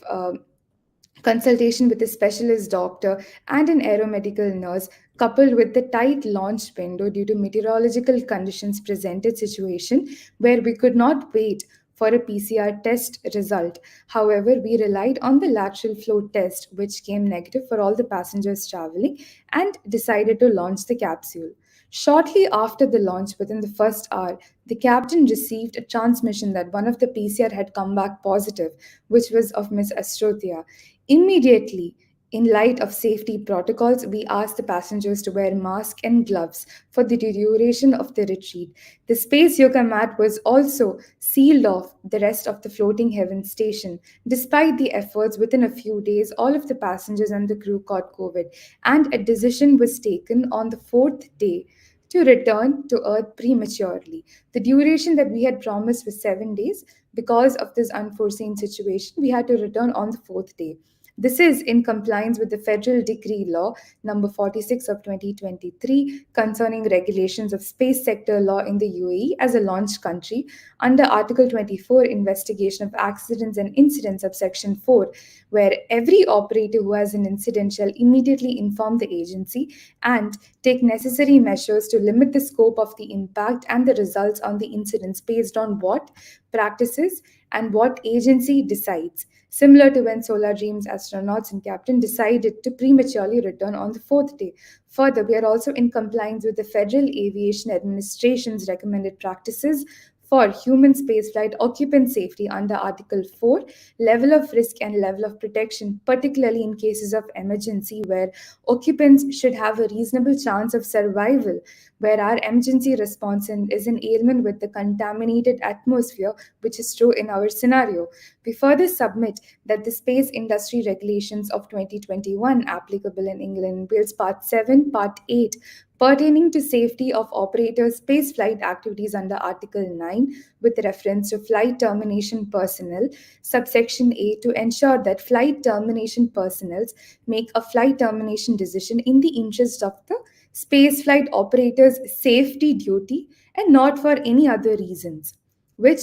consultation with a specialist doctor and an aeromedical nurse, coupled with the tight launch window due to meteorological conditions presented situation where we could not wait for a PCR test result. However, we relied on the lateral flow test, which came negative for all the passengers traveling, and decided to launch the capsule. Shortly after the launch, within the first hour, the captain received a transmission that one of the PCR had come back positive, which was of Miss Astrotia. Immediately, In light of safety protocols, we asked the passengers to wear masks and gloves for the duration of the retreat. The space yoga mat was also sealed off the rest of the floating heaven station. Despite the efforts, within a few days, all of the passengers and the crew caught COVID, and a decision was taken on the fourth day to return to Earth prematurely. The duration that we had promised was 7 days. Because of this unforeseen situation, we had to return on the fourth day. This is in compliance with the Federal Decree Law number 46 of 2023 concerning regulations of space sector law in the UAE as a launch country under Article 24 Investigation of Accidents and Incidents of Section 4, where every operator who has an incident shall immediately inform the agency and take necessary measures to limit the scope of the impact and the results on the incidents based on what practices and what agency decides, similar to when Solar Dreams astronauts and captain decided to prematurely return on the fourth day. Further, we are also in compliance with the Federal Aviation Administration's recommended practices for human spaceflight occupant safety under Article 4, level of risk and level of protection, particularly in cases of emergency where occupants should have a reasonable chance of survival, where our emergency response is an ailment with the contaminated atmosphere, which is true in our scenario. We further submit that the Space Industry Regulations of 2021, applicable in England and Wales, Part 7, Part 8, pertaining to safety of operators' spaceflight activities under Article 9, with reference to flight termination personnel, subsection A, to ensure that flight termination personnel make a flight termination decision in the interest of the spaceflight operator's safety duty and not for any other reasons, which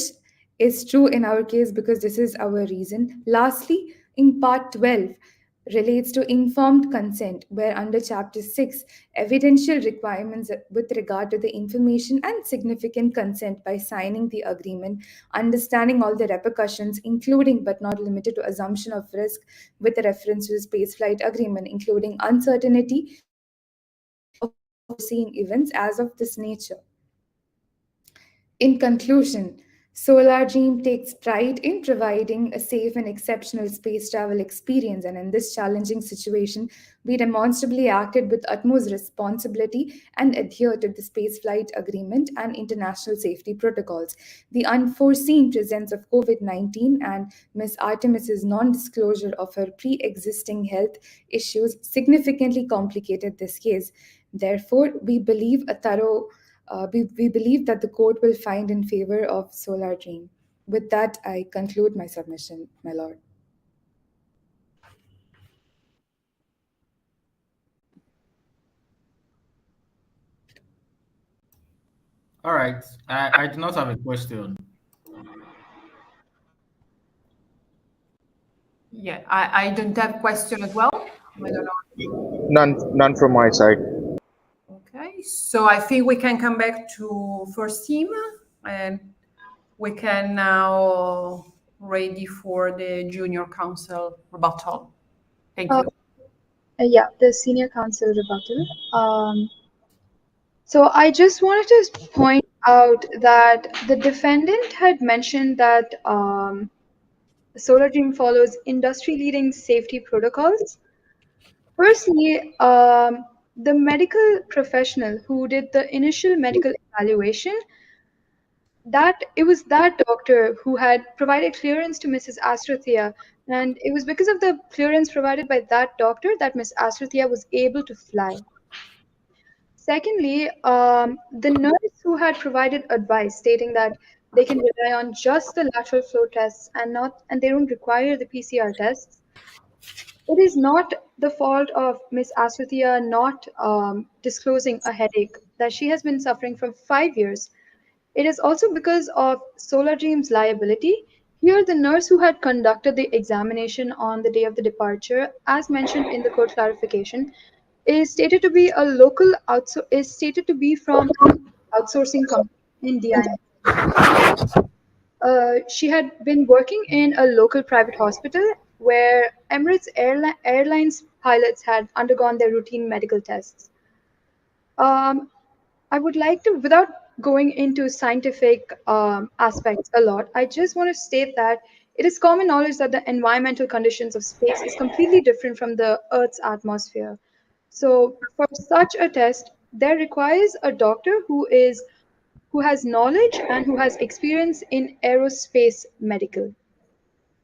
is true in our case because this is our reason. Lastly, in Part 12, relates to informed consent, where under Chapter 6, evidential requirements with regard to the information and significant consent by signing the agreement, understanding all the repercussions, including but not limited to assumption of risk with reference to the spaceflight agreement, including uncertainty of foreseen events as of this nature. In conclusion, Solar Dream takes pride in providing a safe and exceptional space travel experience, and in this challenging situation, we demonstrably acted with utmost responsibility and adhere to the spaceflight agreement and international safety protocols. The unforeseen presence of COVID 19 and Ms. Artemis's non disclosure of her pre existing health issues significantly complicated this case. Therefore, we believe we believe that the court will find in favor of Solar Dream. With that, I conclude my submission, my lord. All right. I do not have a question. Yeah, I don't have question as well. I don't know. None from my side. Okay, so I think we can come back to first team, and we can now ready for the junior counsel rebuttal. Thank you. Yeah, the senior counsel rebuttal. So I just wanted to point out that the defendant had mentioned that Solar Dream follows industry-leading safety protocols. Firstly, the medical professional who did the initial medical evaluation, that it was that doctor who had provided clearance to Mrs. Astrathia, and it was because of the clearance provided by that doctor that Miss Astrathia was able to fly. Secondly, the nurse who had provided advice stating that they can rely on just the lateral flow tests and they don't require the PCR tests. It is not the fault of Miss Astrathia not disclosing a headache that she has been suffering from 5 years. It is also because of Solar Dream's liability. Here, the nurse who had conducted the examination on the day of the departure, as mentioned in the court clarification, is stated to be from outsourcing company in DIFC. She had been working in a local private hospital where Emirates Airlines pilots had undergone their routine medical tests. I would like to, without going into scientific aspects a lot, I just want to state that It is common knowledge that the environmental conditions of space is completely different from the Earth's atmosphere. So for such a test, there requires a doctor who has knowledge and who has experience in aerospace medical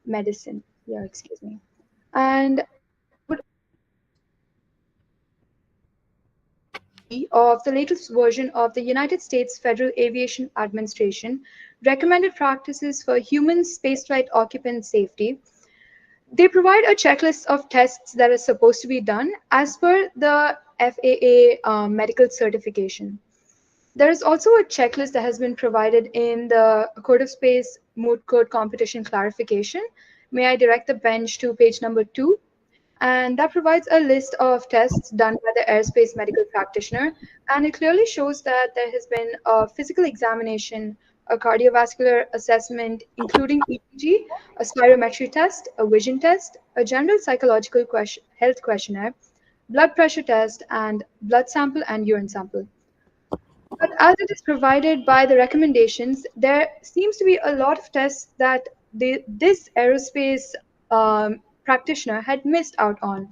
medicine. Yeah, excuse me. And I would of the latest version of the United States Federal Aviation Administration recommended practices for human spaceflight occupant safety. They provide a checklist of tests that are supposed to be done as per the FAA medical certification. There is also a checklist that has been provided in the Code of Space Moot Code Competition Clarification. May I direct the bench to page number 2? And that provides a list of tests done by the airspace medical practitioner. And it clearly shows that there has been a physical examination, a cardiovascular assessment, including ECG, a spirometry test, a vision test, a general psychological health questionnaire, blood pressure test, and blood sample and urine sample. But as it is provided by the recommendations, there seems to be a lot of tests that this aerospace practitioner had missed out on.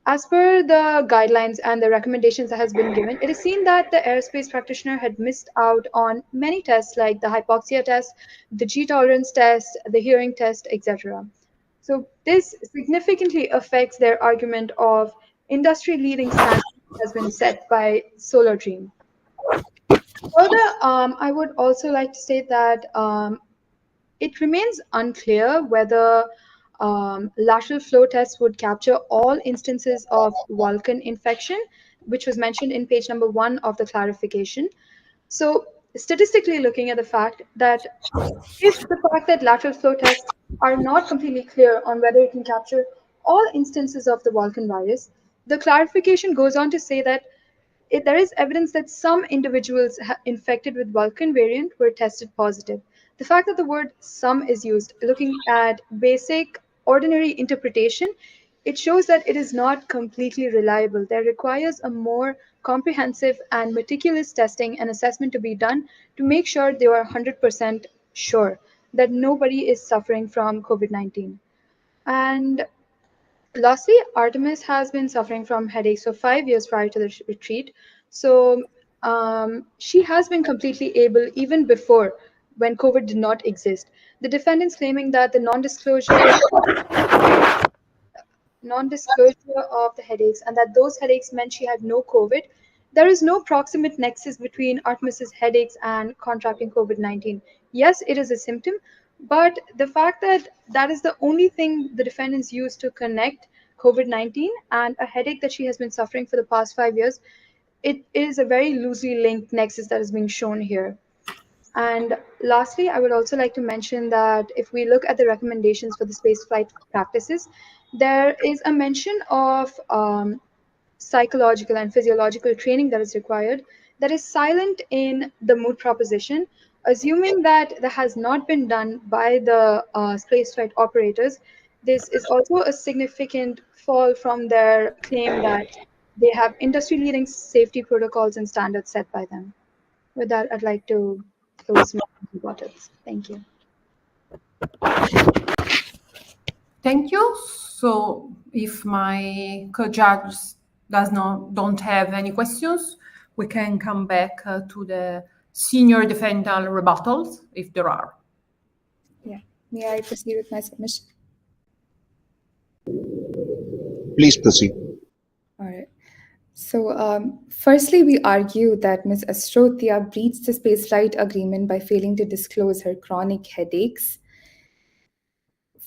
As per the guidelines and the recommendations that has been given, it is seen that the aerospace practitioner had missed out on many tests like the hypoxia test, the G tolerance test, the hearing test, etc. So this significantly affects their argument of industry-leading standards has been set by Solar Dream. Further, I would also like to state that it remains unclear whether lateral flow tests would capture all instances of Vulcan infection, which was mentioned in page number 1 of the clarification. So, statistically looking at the fact that if the fact that lateral flow tests are not completely clear on whether it can capture all instances of the Vulcan virus, the clarification goes on to say that there is evidence that some individuals infected with Vulcan variant were tested positive. The fact that the word some is used, looking at basic ordinary interpretation, it shows that it is not completely reliable. There requires a more comprehensive and meticulous testing and assessment to be done to make sure they are 100% sure that nobody is suffering from COVID-19. And lastly, Artemis has been suffering from headaches for 5 years prior to the retreat. So she has been completely able even before when COVID did not exist. The defendants claiming that the non-disclosure of the headaches and that those headaches meant she had no COVID. There is no proximate nexus between Artemis's headaches and contracting COVID-19. Yes, it is a symptom, but the fact that that is the only thing the defendants use to connect COVID-19 and a headache that she has been suffering for the past 5 years, it is a very loosely linked nexus that is being shown here. And lastly, I would also like to mention that if we look at the recommendations for the spaceflight practices, there is a mention of psychological and physiological training that is required that is silent in the Moot proposition, assuming that that has not been done by the spaceflight operators. This is also a significant fall from their claim that they have industry-leading safety protocols and standards set by them. With that, I'd like to close my rebuttals. Thank you. Thank you. So if my co-judges don't have any questions, we can come back to the senior defendant rebuttals if there are. Yeah. May I proceed with my submission? Please proceed. All right. So, firstly, we argue that Ms. Astrothia breached the spaceflight agreement by failing to disclose her chronic headaches.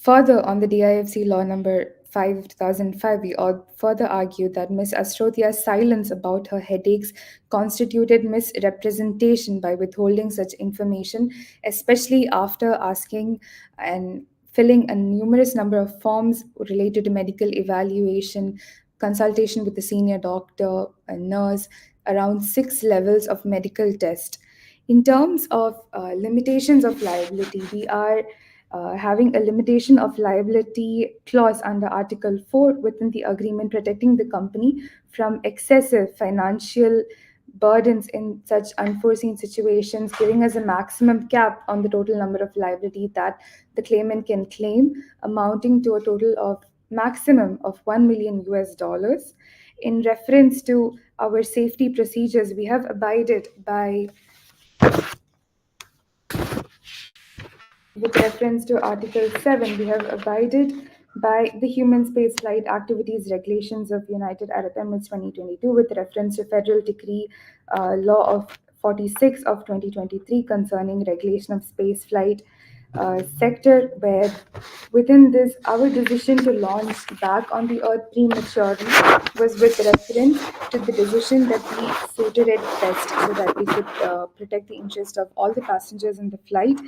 Further, on the DIFC law number 5, 2005, we further argue that Ms. Astrothia's silence about her headaches constituted misrepresentation by withholding such information, especially after asking and filling a numerous number of forms related to medical evaluation, consultation with a senior doctor, a nurse, around 6 levels of medical test. In terms of limitations of liability, we are having a limitation of liability clause under Article 4 within the agreement protecting the company from excessive financial burdens in such unforeseen situations, giving us a maximum cap on the total number of liability that the claimant can claim, amounting to a total of maximum of $1 million US. In reference to our safety procedures, we have abided by, with reference to Article 7, we have abided by the Human Spaceflight Activities Regulations of United Arab Emirates 2022 with reference to Federal Decree Law of 46 of 2023 concerning regulation of spaceflight sector, where within this, our decision to launch back on the Earth prematurely was with reference to the decision that we suited it best so that we could protect the interest of all the passengers in the flight,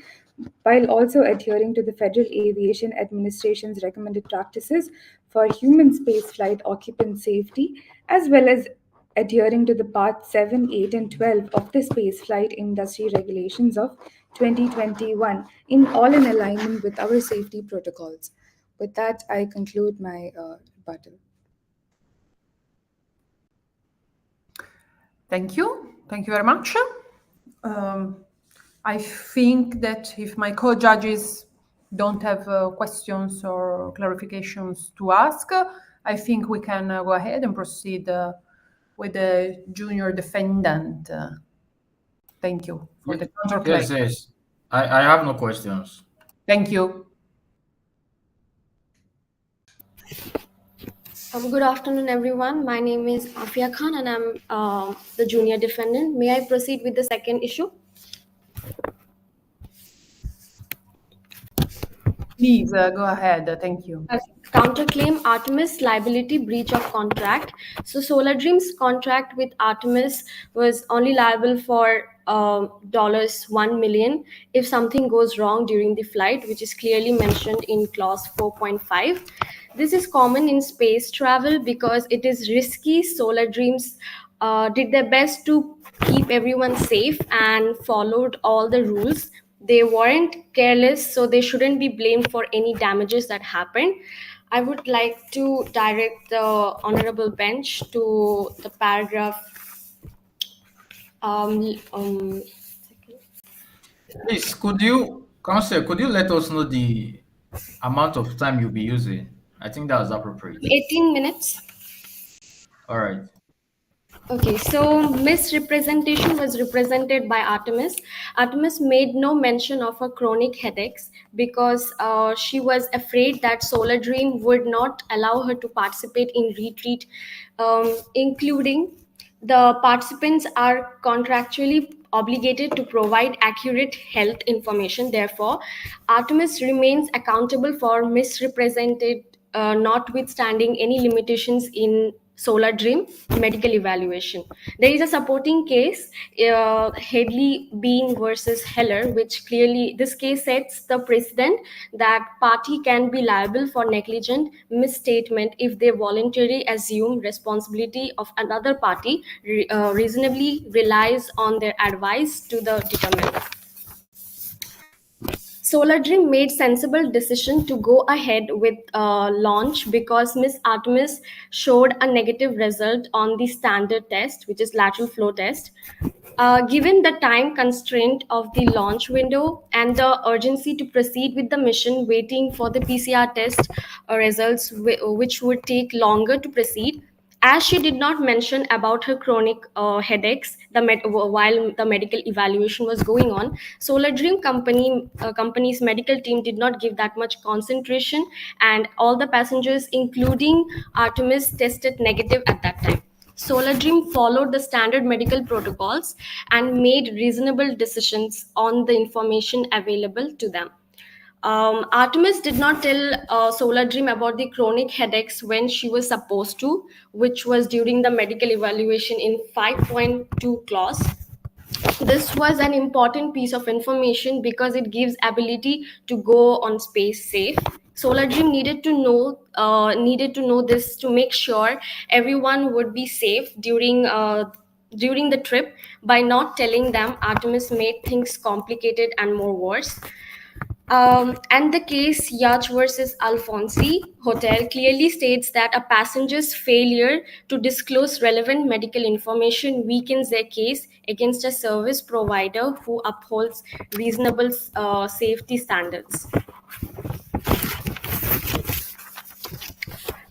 while also adhering to the Federal Aviation Administration's recommended practices for human spaceflight occupant safety, as well as adhering to the Part 7, 8, and 12 of the Spaceflight Industry Regulations of 2021, all in alignment with our safety protocols. With that, I conclude my rebuttal. Thank you. Thank you very much. I think that if my co-judges don't have questions or clarifications to ask, I think we can go ahead and proceed with the junior defendant. Thank you for the counterclaim. Yes. I have no questions. Thank you. Good afternoon, everyone. My name is Afia Khan, and I'm the junior defendant. May I proceed with the second issue? Please go ahead. Thank you. Counterclaim Artemis liability breach of contract. So Solar Dream's contract with Artemis was only liable for $1 million if something goes wrong during the flight, which is clearly mentioned in clause 4.5. This is common in space travel because it is risky. Solar Dreams did their best to keep everyone safe and followed all the rules. They weren't careless, so they shouldn't be blamed for any damages that happened. I would like to direct the honorable bench to the paragraph. Please, could you let us know the amount of time you'll be using? I think that was appropriate. 18 minutes. All right. Okay, so misrepresentation was represented by Artemis. Artemis made no mention of her chronic headaches because she was afraid that Solar Dream would not allow her to participate in retreat, including the participants are contractually obligated to provide accurate health information. Therefore, Artemis remains accountable for misrepresented, notwithstanding any limitations in Solar Dream medical evaluation. There is a supporting case, Headley Bean versus Heller, which clearly this case sets the precedent that party can be liable for negligent misstatement if they voluntarily assume responsibility of another party reasonably relies on their advice to the determinant. Solar Dream made sensible decision to go ahead with launch because Miss Artemis showed a negative result on the standard test, which is lateral flow test. Given the time constraint of the launch window and the urgency to proceed with the mission, waiting for the PCR test results, which would take longer to proceed, as she did not mention about her chronic headaches while the medical evaluation was going on, Solar Dream company's medical team did not give that much concentration, and all the passengers, including Artemis, tested negative at that time. Solar Dream followed the standard medical protocols and made reasonable decisions on the information available to them. Artemis did not tell Solar Dream about the chronic headaches when she was supposed to, which was during the medical evaluation in 5.2 clause. This was an important piece of information because it gives ability to go on space safe. Solar Dream needed to know this to make sure everyone would be safe during the trip. By not telling them, Artemis made things complicated and more worse. And the case Yacht versus Alfonsi Hotel clearly states that a passenger's failure to disclose relevant medical information weakens their case against a service provider who upholds reasonable safety standards.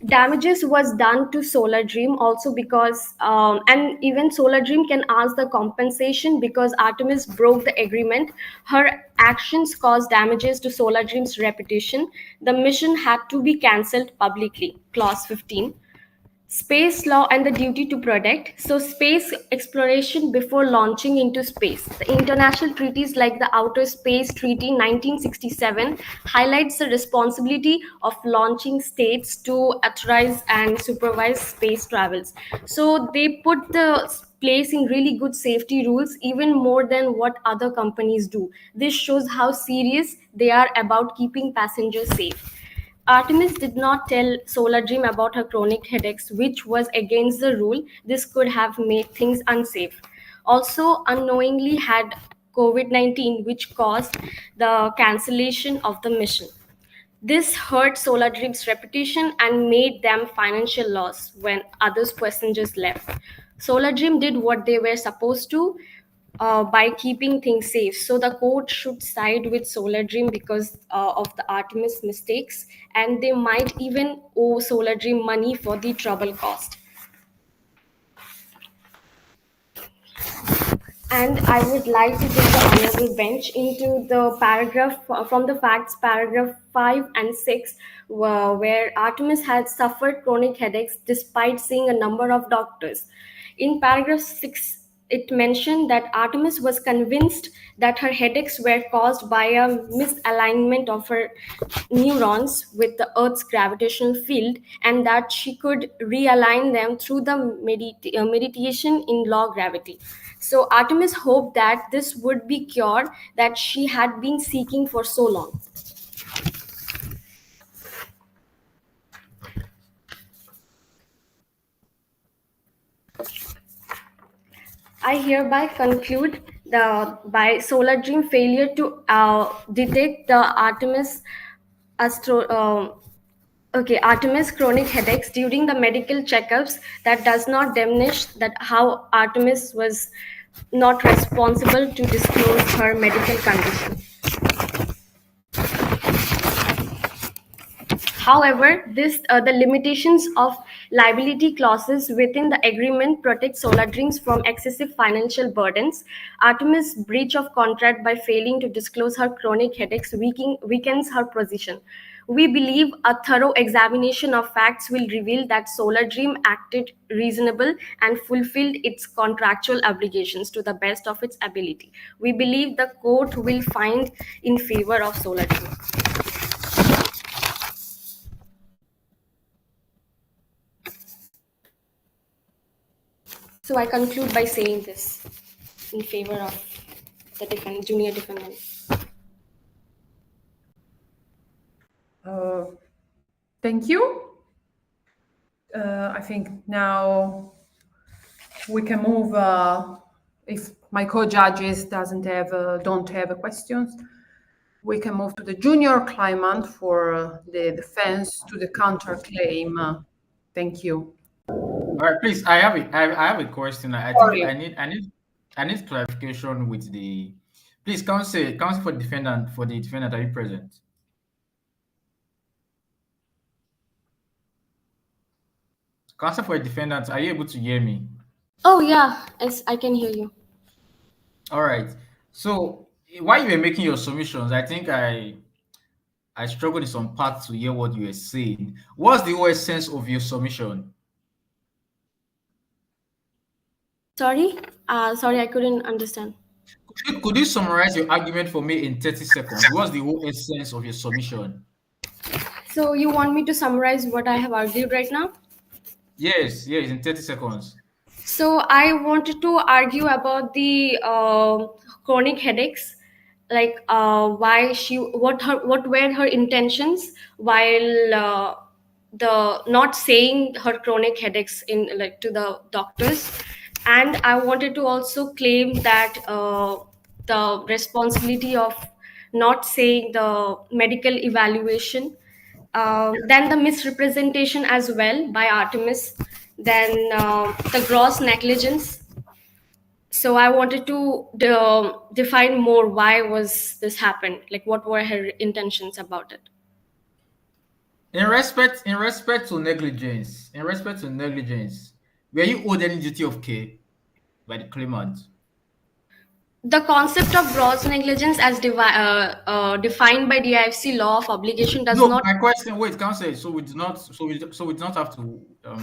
Damages was done to Solar Dream also because and even Solar Dream can ask the compensation because Artemis broke the agreement. Her actions caused damages to Solar Dream's reputation. The mission had to be cancelled publicly, clause 15. Space law and the duty to protect. So, space exploration before launching into space. The international treaties like the Outer Space Treaty 1967 highlights the responsibility of launching states to authorize and supervise space travels. So, they put the place in really good safety rules, even more than what other companies do. This shows how serious they are about keeping passengers safe. Artemis did not tell Solar Dream about her chronic headaches, which was against the rule. This could have made things unsafe. Also, unknowingly had COVID-19, which caused the cancellation of the mission. This hurt Solar Dream's reputation and made them financial loss when others passengers left. Solar Dream did what they were supposed to by keeping things safe. So the court should side with Solar Dream because of the Artemis mistakes, and they might even owe Solar Dream money for the trouble caused. And I would like to take the honorable bench into the paragraph from the facts, paragraph 5 and 6, where Artemis had suffered chronic headaches despite seeing a number of doctors. In paragraph 6, it mentioned that Artemis was convinced that her headaches were caused by a misalignment of her neurons with the Earth's gravitational field and that she could realign them through the meditation in law gravity. So Artemis hoped that this would be cure that she had been seeking for so long. I hereby conclude by Solar Dream failure to detect the Artemis Artemis chronic headaches during the medical checkups that does not diminish that how Artemis was not responsible to disclose her medical condition. However, the limitations of liability clauses within the agreement protect Solar Dreams from excessive financial burdens. Artemis' breach of contract by failing to disclose her chronic headaches weakens her position. We believe a thorough examination of facts will reveal that Solar Dream acted reasonable and fulfilled its contractual obligations to the best of its ability. We believe the court will find in favor of Solar Dream. So I conclude by saying this in favor of the junior defendant. Thank you. I think now we can move. If my co-judges don't have questions, we can move to the junior claimant for the defense to the counterclaim. Thank you. All right, please. I have a question. I think I need clarification with the. Please, counsel for the defendant. For the defendant, are you present? Counsel for the defendant, are you able to hear me? Oh yeah, yes, I can hear you. All right. So while you were making your submissions, I think I struggled in some parts to hear what you were saying. What's the whole essence of your submission? Sorry, I couldn't understand. Could you summarize your argument for me in 30 seconds? What's the whole essence of your submission? So you want me to summarize what I have argued right now? Yes, in 30 seconds. So I wanted to argue about the chronic headaches, like what were her intentions while the not saying her chronic headaches to the doctors, and I wanted to also claim that the responsibility of not saying the medical evaluation, then the misrepresentation as well by Artemis, then the gross negligence. So I wanted to define more why was this happened, like what were her intentions about it. In respect to negligence, were you owed any duty of care by the claimant? The concept of gross negligence as defined by DIFC law of obligation does No, not. my question. Wait, counsel. So we do not have to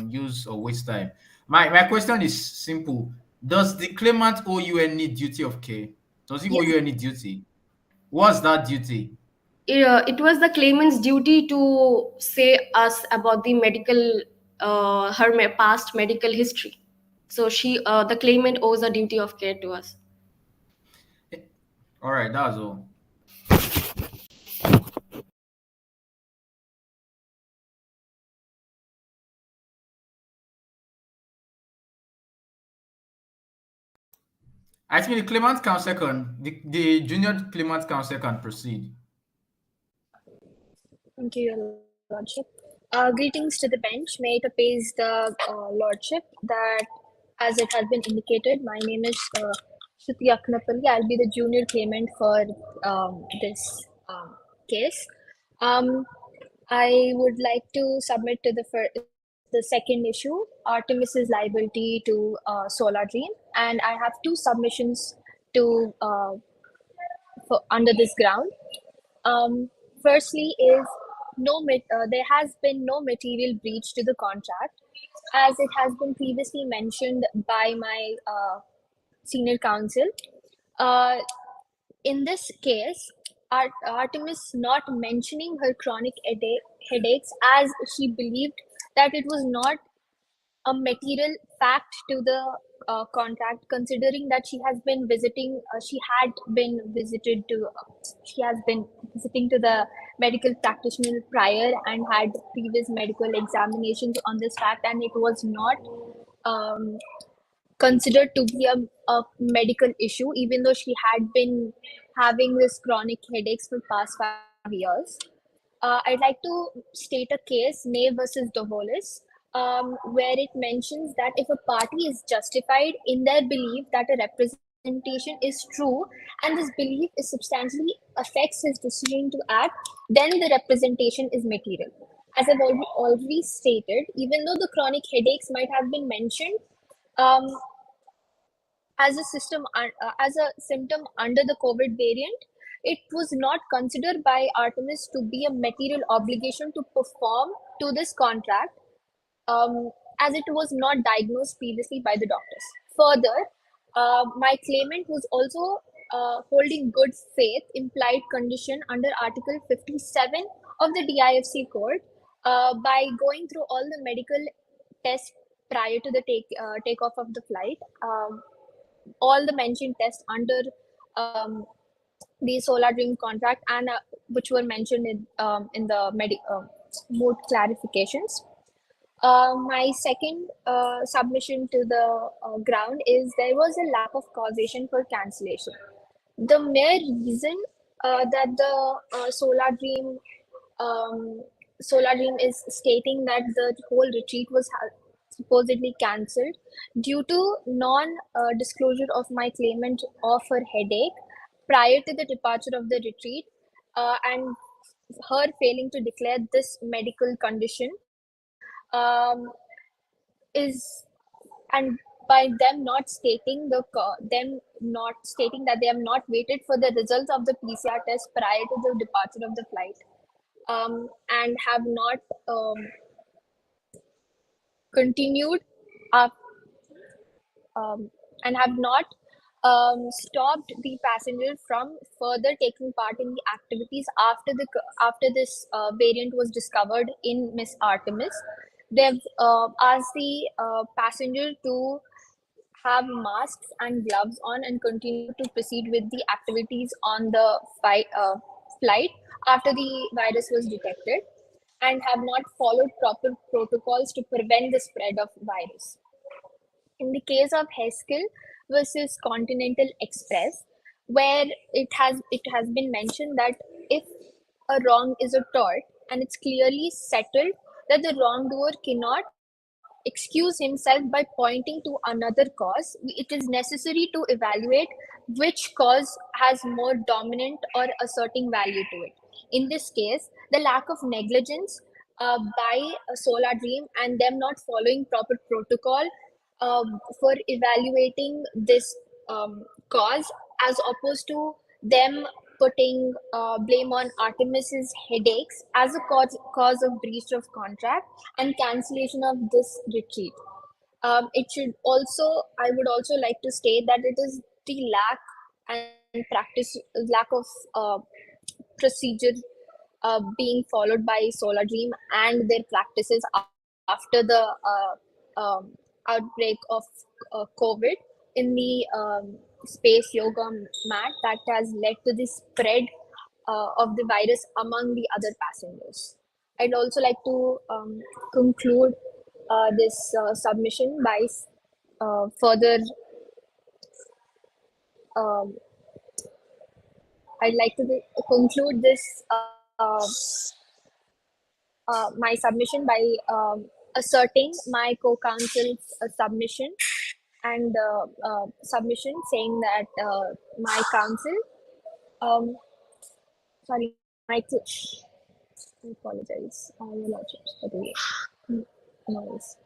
use or waste time. My question is simple. Does the claimant owe you any duty of care? Does he owe Yes, you any duty? What's that duty? it was the claimant's duty to say us about the medical, past medical history. So the claimant owes a duty of care to us. All right, that's all. I think the junior claimant counsel can proceed. Thank you, Your Lordship. Greetings to the bench. May it appease the Lordship that, as it has been indicated, my name is Shruti Aknapalli. I'll be the junior claimant for this case. I would like to submit to the second issue, Artemis's liability to Solar Dream, and I have two submissions to under this ground. Firstly, is there has been no material breach to the contract, as it has been previously mentioned by my senior counsel. In this case, Artemis not mentioning her chronic headaches, as she believed that it was not a material fact to the contract, considering that she has been visiting to the medical practitioner prior and had previous medical examinations on this fact, and it was not considered to be a medical issue, even though she had been having this chronic headaches for past 5 years. I'd like to state a case, May versus Dovolis, where it mentions that if a party is justified in their belief that a representation is true and this belief is substantially affects his decision to act, then the representation is material. As I've already stated, even though the chronic headaches might have been mentioned as a symptom under the COVID variant, it was not considered by Artemis to be a material obligation to perform to this contract, as it was not diagnosed previously by the doctors. Further, my claimant was also holding good faith implied condition under Article 57 of the DIFC code by going through all the medical tests prior to the takeoff of the flight. All the mentioned tests under the Solar Dream contract, and which were mentioned in the Moot clarifications. My second submission to the ground is there was a lack of causation for cancellation. The mere reason that the Solar Dream is stating that the whole retreat was supposedly cancelled due to non-disclosure of my claimant of her headache prior to the departure of the retreat, and her failing to declare this medical condition is, and by them not stating that they have not waited for the results of the PCR test prior to the departure of the flight, and have not continued and have not stopped the passenger from further taking part in the activities after this variant was discovered in Miss Artemis. They've asked the passenger to have masks and gloves on and continue to proceed with the activities on the flight after the virus was detected, and have not followed proper protocols to prevent the spread of virus. In the case of Haskell versus Continental Express, where it has been mentioned that if a wrong is a tort and it's clearly settled that the wrongdoer cannot excuse himself by pointing to another cause, it is necessary to evaluate which cause has more dominant or asserting value to it. In this case, the lack of negligence by Solar Dream and them not following proper protocol for evaluating this cause, as opposed to them putting blame on Artemis's headaches as a cause of breach of contract and cancellation of this retreat. It should also, I would also like to state that it is the lack and lack of procedure being followed by Solar Dream and their practices after the outbreak of COVID in the space yoga mat that has led to the spread of the virus among the other passengers. I'd also like to conclude this submission by further. Um, I'd like to conclude this my submission by asserting my co-counsel's submission and submission saying that my counsel, sorry, my I apologize, your lordships, for the noise.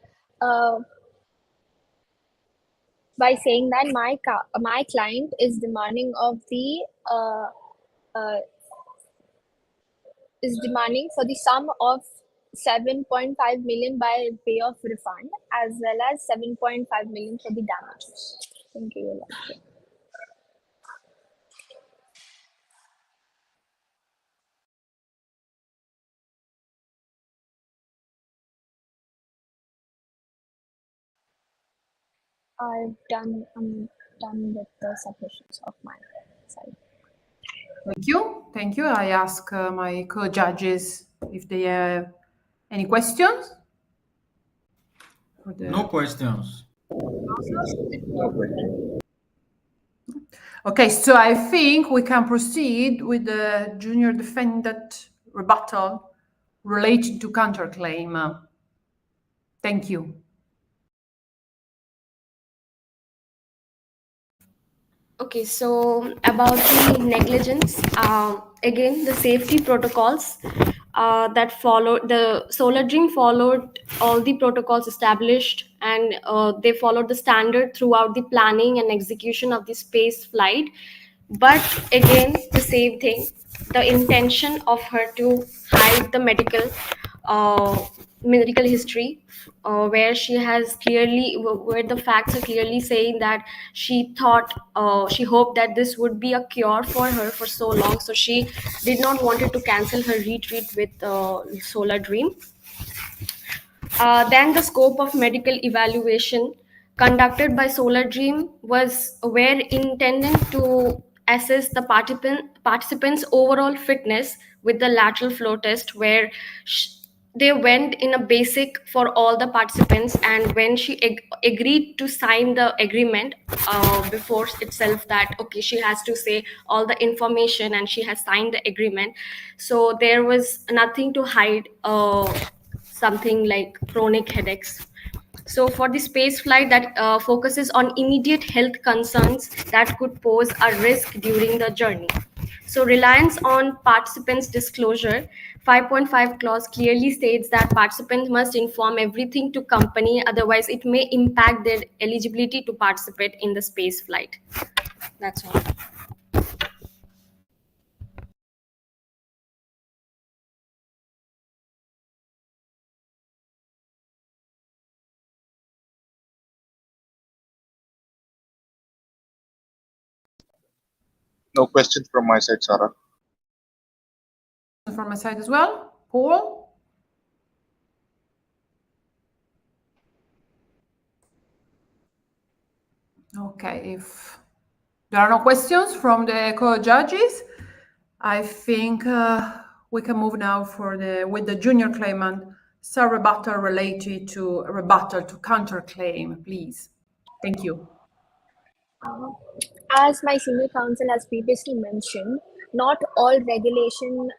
By saying that my client is demanding of the uh, is demanding for the sum of 7.5 million by way of refund as well as 7.5 million for the damages. Thank you, Your Lordship. I'm done with the submissions of my side. Thank you. Thank you. I ask my co-judges if they have any questions. No questions. No question. Okay, so I think we can proceed with the junior defendant rebuttal related to counterclaim. Thank you. Okay, so about the negligence, again, the safety protocols that followed, the Solar Dream followed all the protocols established, and they followed the standard throughout the planning and execution of the space flight. But again, the same thing, the intention of her to hide the medical history, where she has clearly, where the facts are clearly saying that she thought, she hoped that this would be a cure for her for so long, so she did not wanted to cancel her retreat with Solar Dream. Then the scope of medical evaluation conducted by Solar Dream was were intended to assess the participants' overall fitness with the lateral flow test, where they went in a basic for all the participants, and when she agreed to sign the agreement before itself that okay, she has to say all the information and she has signed the agreement, so there was nothing to hide, something like chronic headaches. So for the space flight that focuses on immediate health concerns that could pose a risk during the journey. So reliance on participants' disclosure, 5.5 clause clearly states that participants must inform everything to company, otherwise it may impact their eligibility to participate in the space flight. That's all. No questions from my side, Sarah. From my side as well. Paul? Okay, if there are no questions from the co-judges, I think we can move now with the junior claimant, rebuttal related to rebuttal to counterclaim, please. Thank you. as my senior counsel has previously mentioned, not all regulation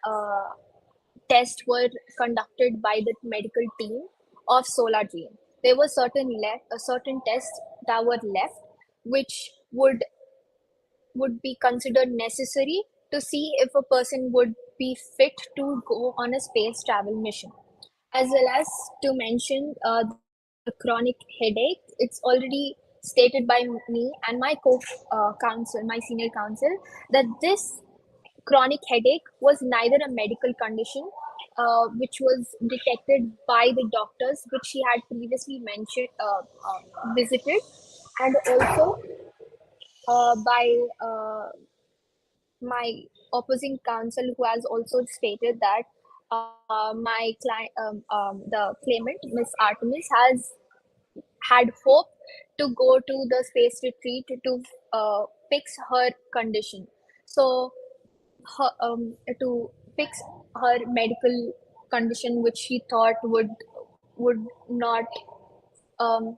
tests were conducted by the medical team of Solar Dream. There were certain tests that were left, which would be considered necessary to see if a person would be fit to go on a space travel mission. As well as to mention the chronic headache, it's already stated by me and my counsel, my senior counsel, that this chronic headache was neither a medical condition, which was detected by the doctors, which she had previously mentioned, visited, and also by my opposing counsel, who has also stated that my client, the claimant, Miss Artemis, has had hope to go to the space retreat to fix her condition. So, to fix her medical condition, which she thought would not um,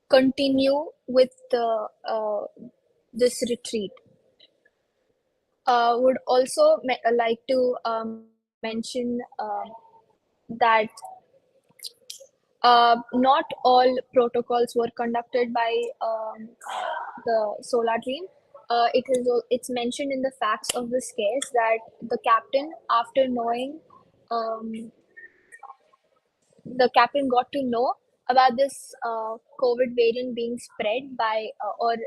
continue with this retreat. Would also like to mention that not all protocols were conducted by the Solar Dream. It's mentioned in the facts of this case that the captain, after knowing, the captain got to know about this COVID variant being spread by or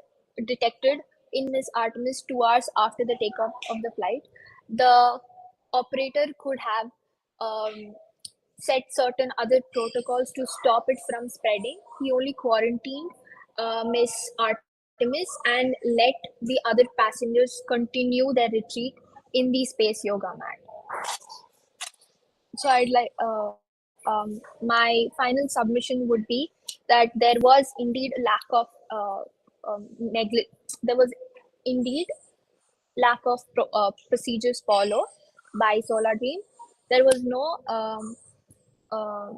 detected in Miss Artemis 2 hours after the takeoff of the flight. The operator could have set certain other protocols to stop it from spreading. He only quarantined Miss Artemis and let the other passengers continue their retreat in the space yoga mat. So I'd like my final submission would be that there was indeed a lack of there was indeed lack of procedures followed by Solar Dream. There was no uh,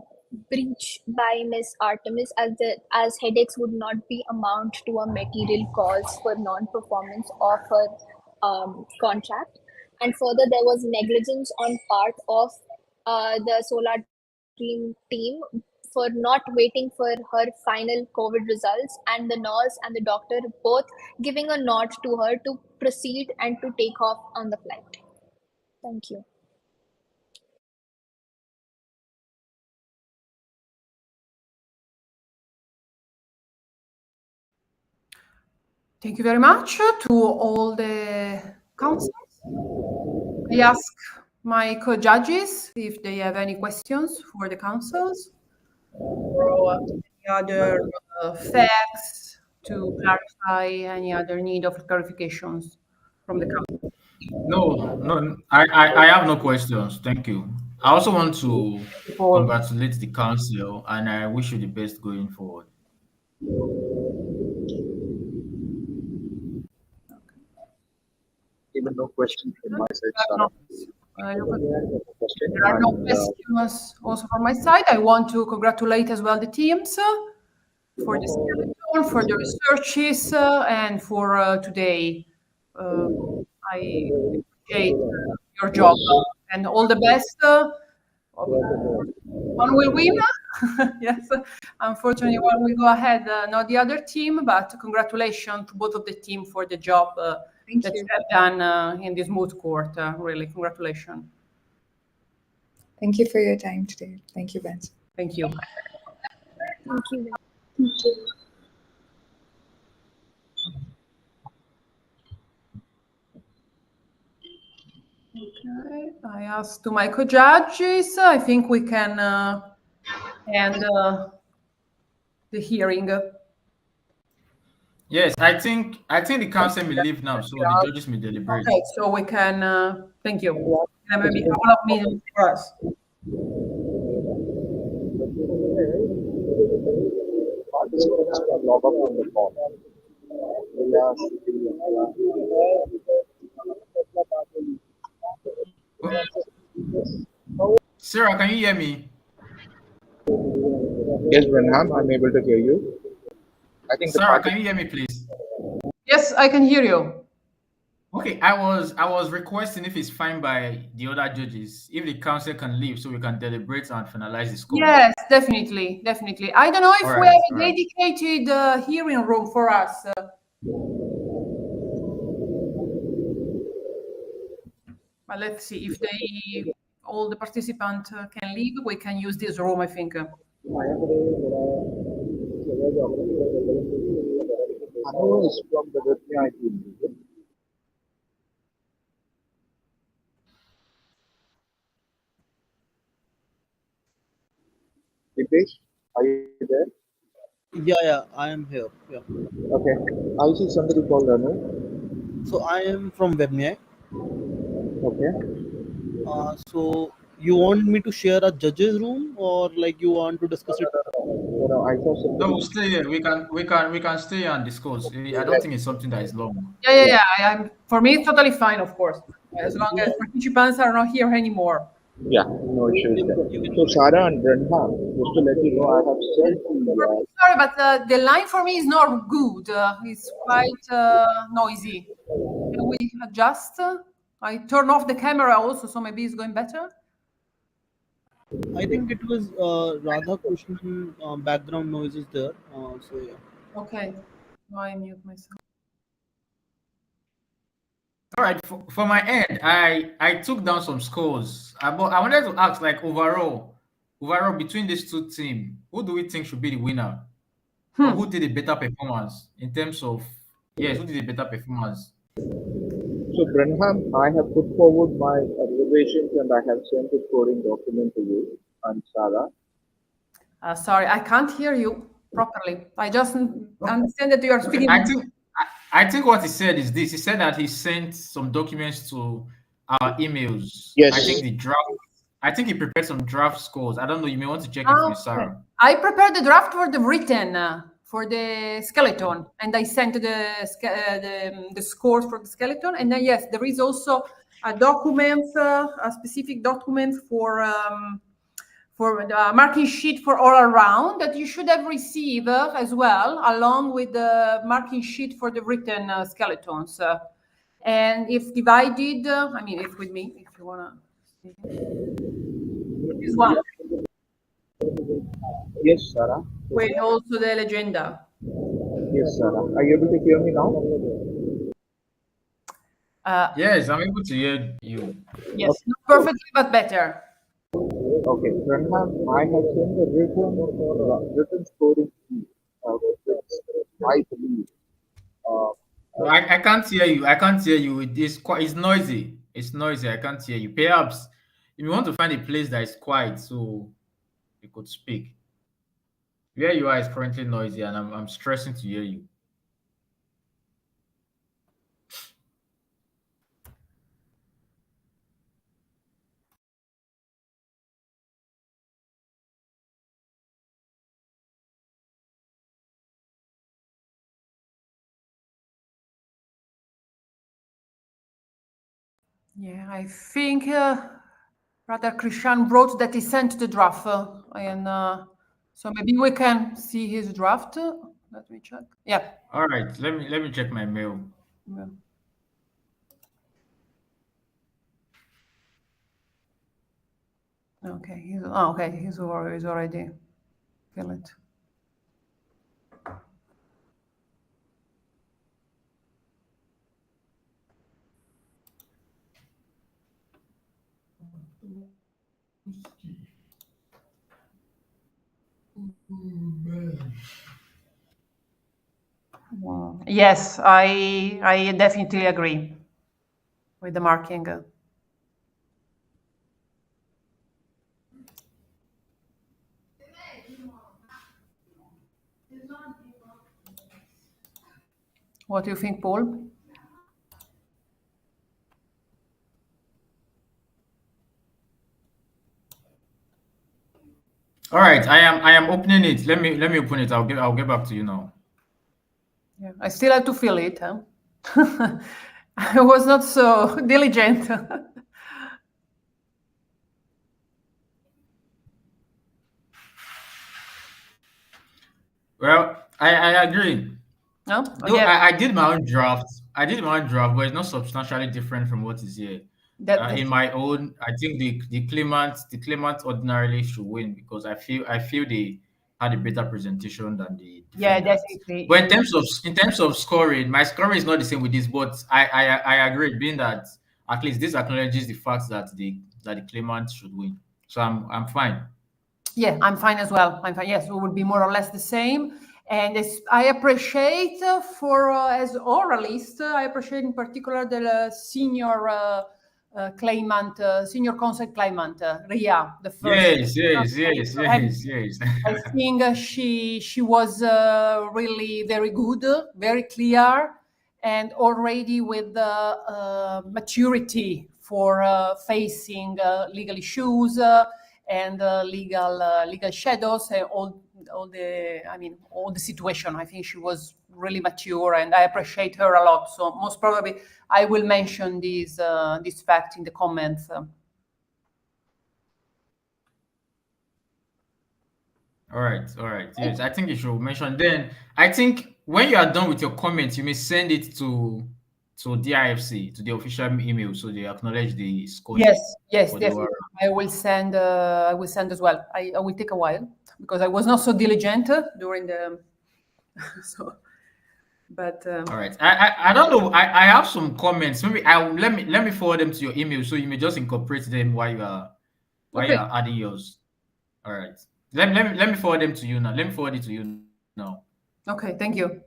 breach by Miss Artemis, as headaches would not be amount to a material cause for non-performance of her contract. And further, there was negligence on part of the Solar Dream team for not waiting for her final COVID results, and the nurse and the doctor both giving a nod to her to proceed and to take off on the flight. Thank you. Thank you very much to all the counsels. I ask my co-judges if they have any questions for the counsels or any other facts to clarify any other need of clarifications from the counsel. No, I have no questions. Thank you. I also want to congratulate the council and I wish you the best going forward. Even no question from my side, Sarah. There are no questions also from my side. I want to congratulate as well the teams for the skeleton, for the researches, and for today. I appreciate your job and all the best. One will win. Yes, unfortunately, one will go ahead, not the other team, but congratulations to both of the team for the job that you have done in this moot court. Really, congratulations. Thank you for your time today. Thank you, Ben. Thank you. Thank you. Thank you. Okay, I asked to my co-judges. I think we can end the hearing. Yes, I think the council may leave now, so the judges may deliberate. Okay, so we can. Thank you. Maybe a couple of minutes for us. Log up on the call. Sarah, can you hear me? Yes, Brenham, I'm able to hear you. I think Sarah, can you hear me, please? Yes, I can hear you. Okay, I was requesting if it's fine by the other judges, if the council can leave so we can deliberate and finalize the scores. Yes, definitely, definitely. I don't know if All we right, have a all right. dedicated hearing room for us. But let's see if all the participants can leave. We can use this room, I think. Hello is from the Webnyay team. Dipesh, are you there? Yeah, I am here. Yeah. Okay. I see somebody called Ranu. So I am from Webnyay. Okay. So you want me to share a judge's room, or like you want to discuss it? I saw No, somebody. we'll stay here. We can stay and discuss. I don't think it's something that is long. Yeah. For me, it's totally fine, of course, as long as participants are not here anymore. Yeah, no issues there. So Sarah and Brenham, just to let you know, I have sent the, Sorry, but the line for me is not good. It's quite noisy. Can we adjust? I turn off the camera also, so maybe it's going better. I think it was Radha Krishnan background noises there. So yeah. Okay. Now I mute myself. All right, for my end, I took down some scores. But I wanted to ask, like overall between these two teams, who do we think should be the winner, or who did a better performance in terms of yes, who did a better performance? so Brenham, I have put forward my reservations and I have sent the scoring document to you and Sarah. Sorry, I can't hear you properly. I just understand that you are speaking. I think what he said is this. He said that he sent some documents to our emails. Yes. I think the draft. I think he prepared some draft scores. I don't know. You may want to check it, Miss Sarah. I prepared the draft for the written for the skeleton, and I sent the scores for the skeleton. And then yes, there is also a document, a specific document for the marking sheet for all around that you should have received as well, along with the marking sheet for the written skeletons. And if divided, I mean, if with me, if you wanna. This one. Yes, Sarah. With also the legenda. Yes, Sarah. Are you able to hear me now? Yes, I'm able to hear you. Yes, not perfectly, but better. Okay, Brenham, I have sent the written scoring sheet, I believe. I can't hear you. I can't hear you. It's noisy. It's noisy. I can't hear you. Perhaps if you want to find a place that is quiet so you could speak. Where you are is currently noisy, and I'm stressing to hear you. Yeah, I think Brother Krishan wrote that he sent the draft, and so maybe we can see his draft. Let me check. Yeah. All right, let me check my mail. Yeah. Okay. He's already filled it. Yes, I definitely agree with the marking. What do you think, Paul? All right, I am opening it. Let me open it. I'll get back to you now. Yeah, I still have to fill it. Huh? I was not so diligent. Well, I agree. No, No, I did my own draft. I did my own draft, but it's not substantially different from what is here. In my own, I think the claimant ordinarily should win because I feel they had a better presentation than the defendants. definitely. But in terms of scoring, my scoring is not the same with this. But I agree, being that at least this acknowledges the fact that the claimant should win. So I'm fine. Yeah, I'm fine as well. I'm fine. Yes, it would be more or less the same. And I appreciate as oralist, I appreciate in particular the senior claimant, senior counsel claimant, Ria, the first. Yes. I think she was really very good, very clear, and already with the maturity for facing legal issues and legal shadows and all the situation. I think she was really mature, and I appreciate her a lot. So most probably I will mention this fact in the comments. All right. Yes, I think you should mention. Then I think when you are done with your comments, you may send it to DIFC, to the official email, so they acknowledge the score. Yes, definitely. I will send as well. I will take a while because I was not so diligent during the so. But all right, I don't know. I have some comments. Maybe let me forward them to your email, so you may just incorporate them while you are adding yours. All right. Let me forward them to you now. Let me forward it to you now. Okay, thank you.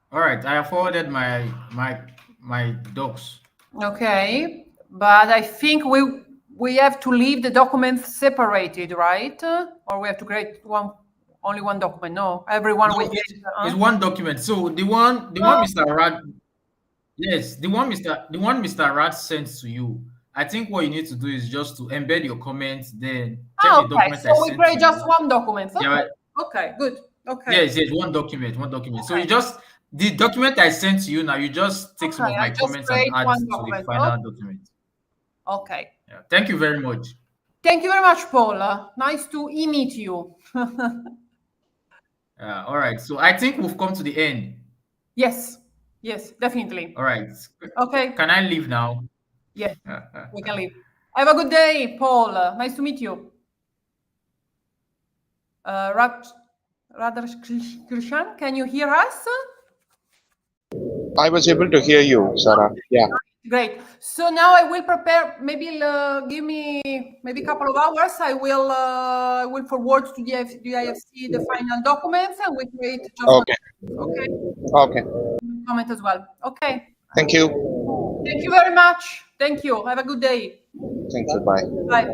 All right, I have forwarded my docs. Okay, but I think we have to leave the documents separated, right? Or we have to create only one document? No, everyone will get. It's one document. So the one Mr. Rad, yes, the one Mr. Rad sent to you. I think what you need to do is just to embed your comments, then check the document so we create just one document. Okay. Yeah. Okay, good. Okay. Yes, one document. Okay. So you just the document I sent to you now. You just take some of my comments and add to the final document. Okay. Yeah. Thank you very much. Thank you very much, Paul. Nice to meet you. All right. So I think we've come to the end. Yes, definitely. All right. Okay. Can I leave now? Yes, we can leave. Have a good day, Paul. Nice to meet you. Radhakrishnan, can you hear us? I was able to hear you, Sarah. Yeah. Great. So now I will prepare. Maybe give me maybe a couple of hours. I will forward to the DIFC the final documents, and we create just Okay. Comment as well. Okay. Thank you. Thank you very much. Thank you. Have a good day. Thank you. Bye. Bye.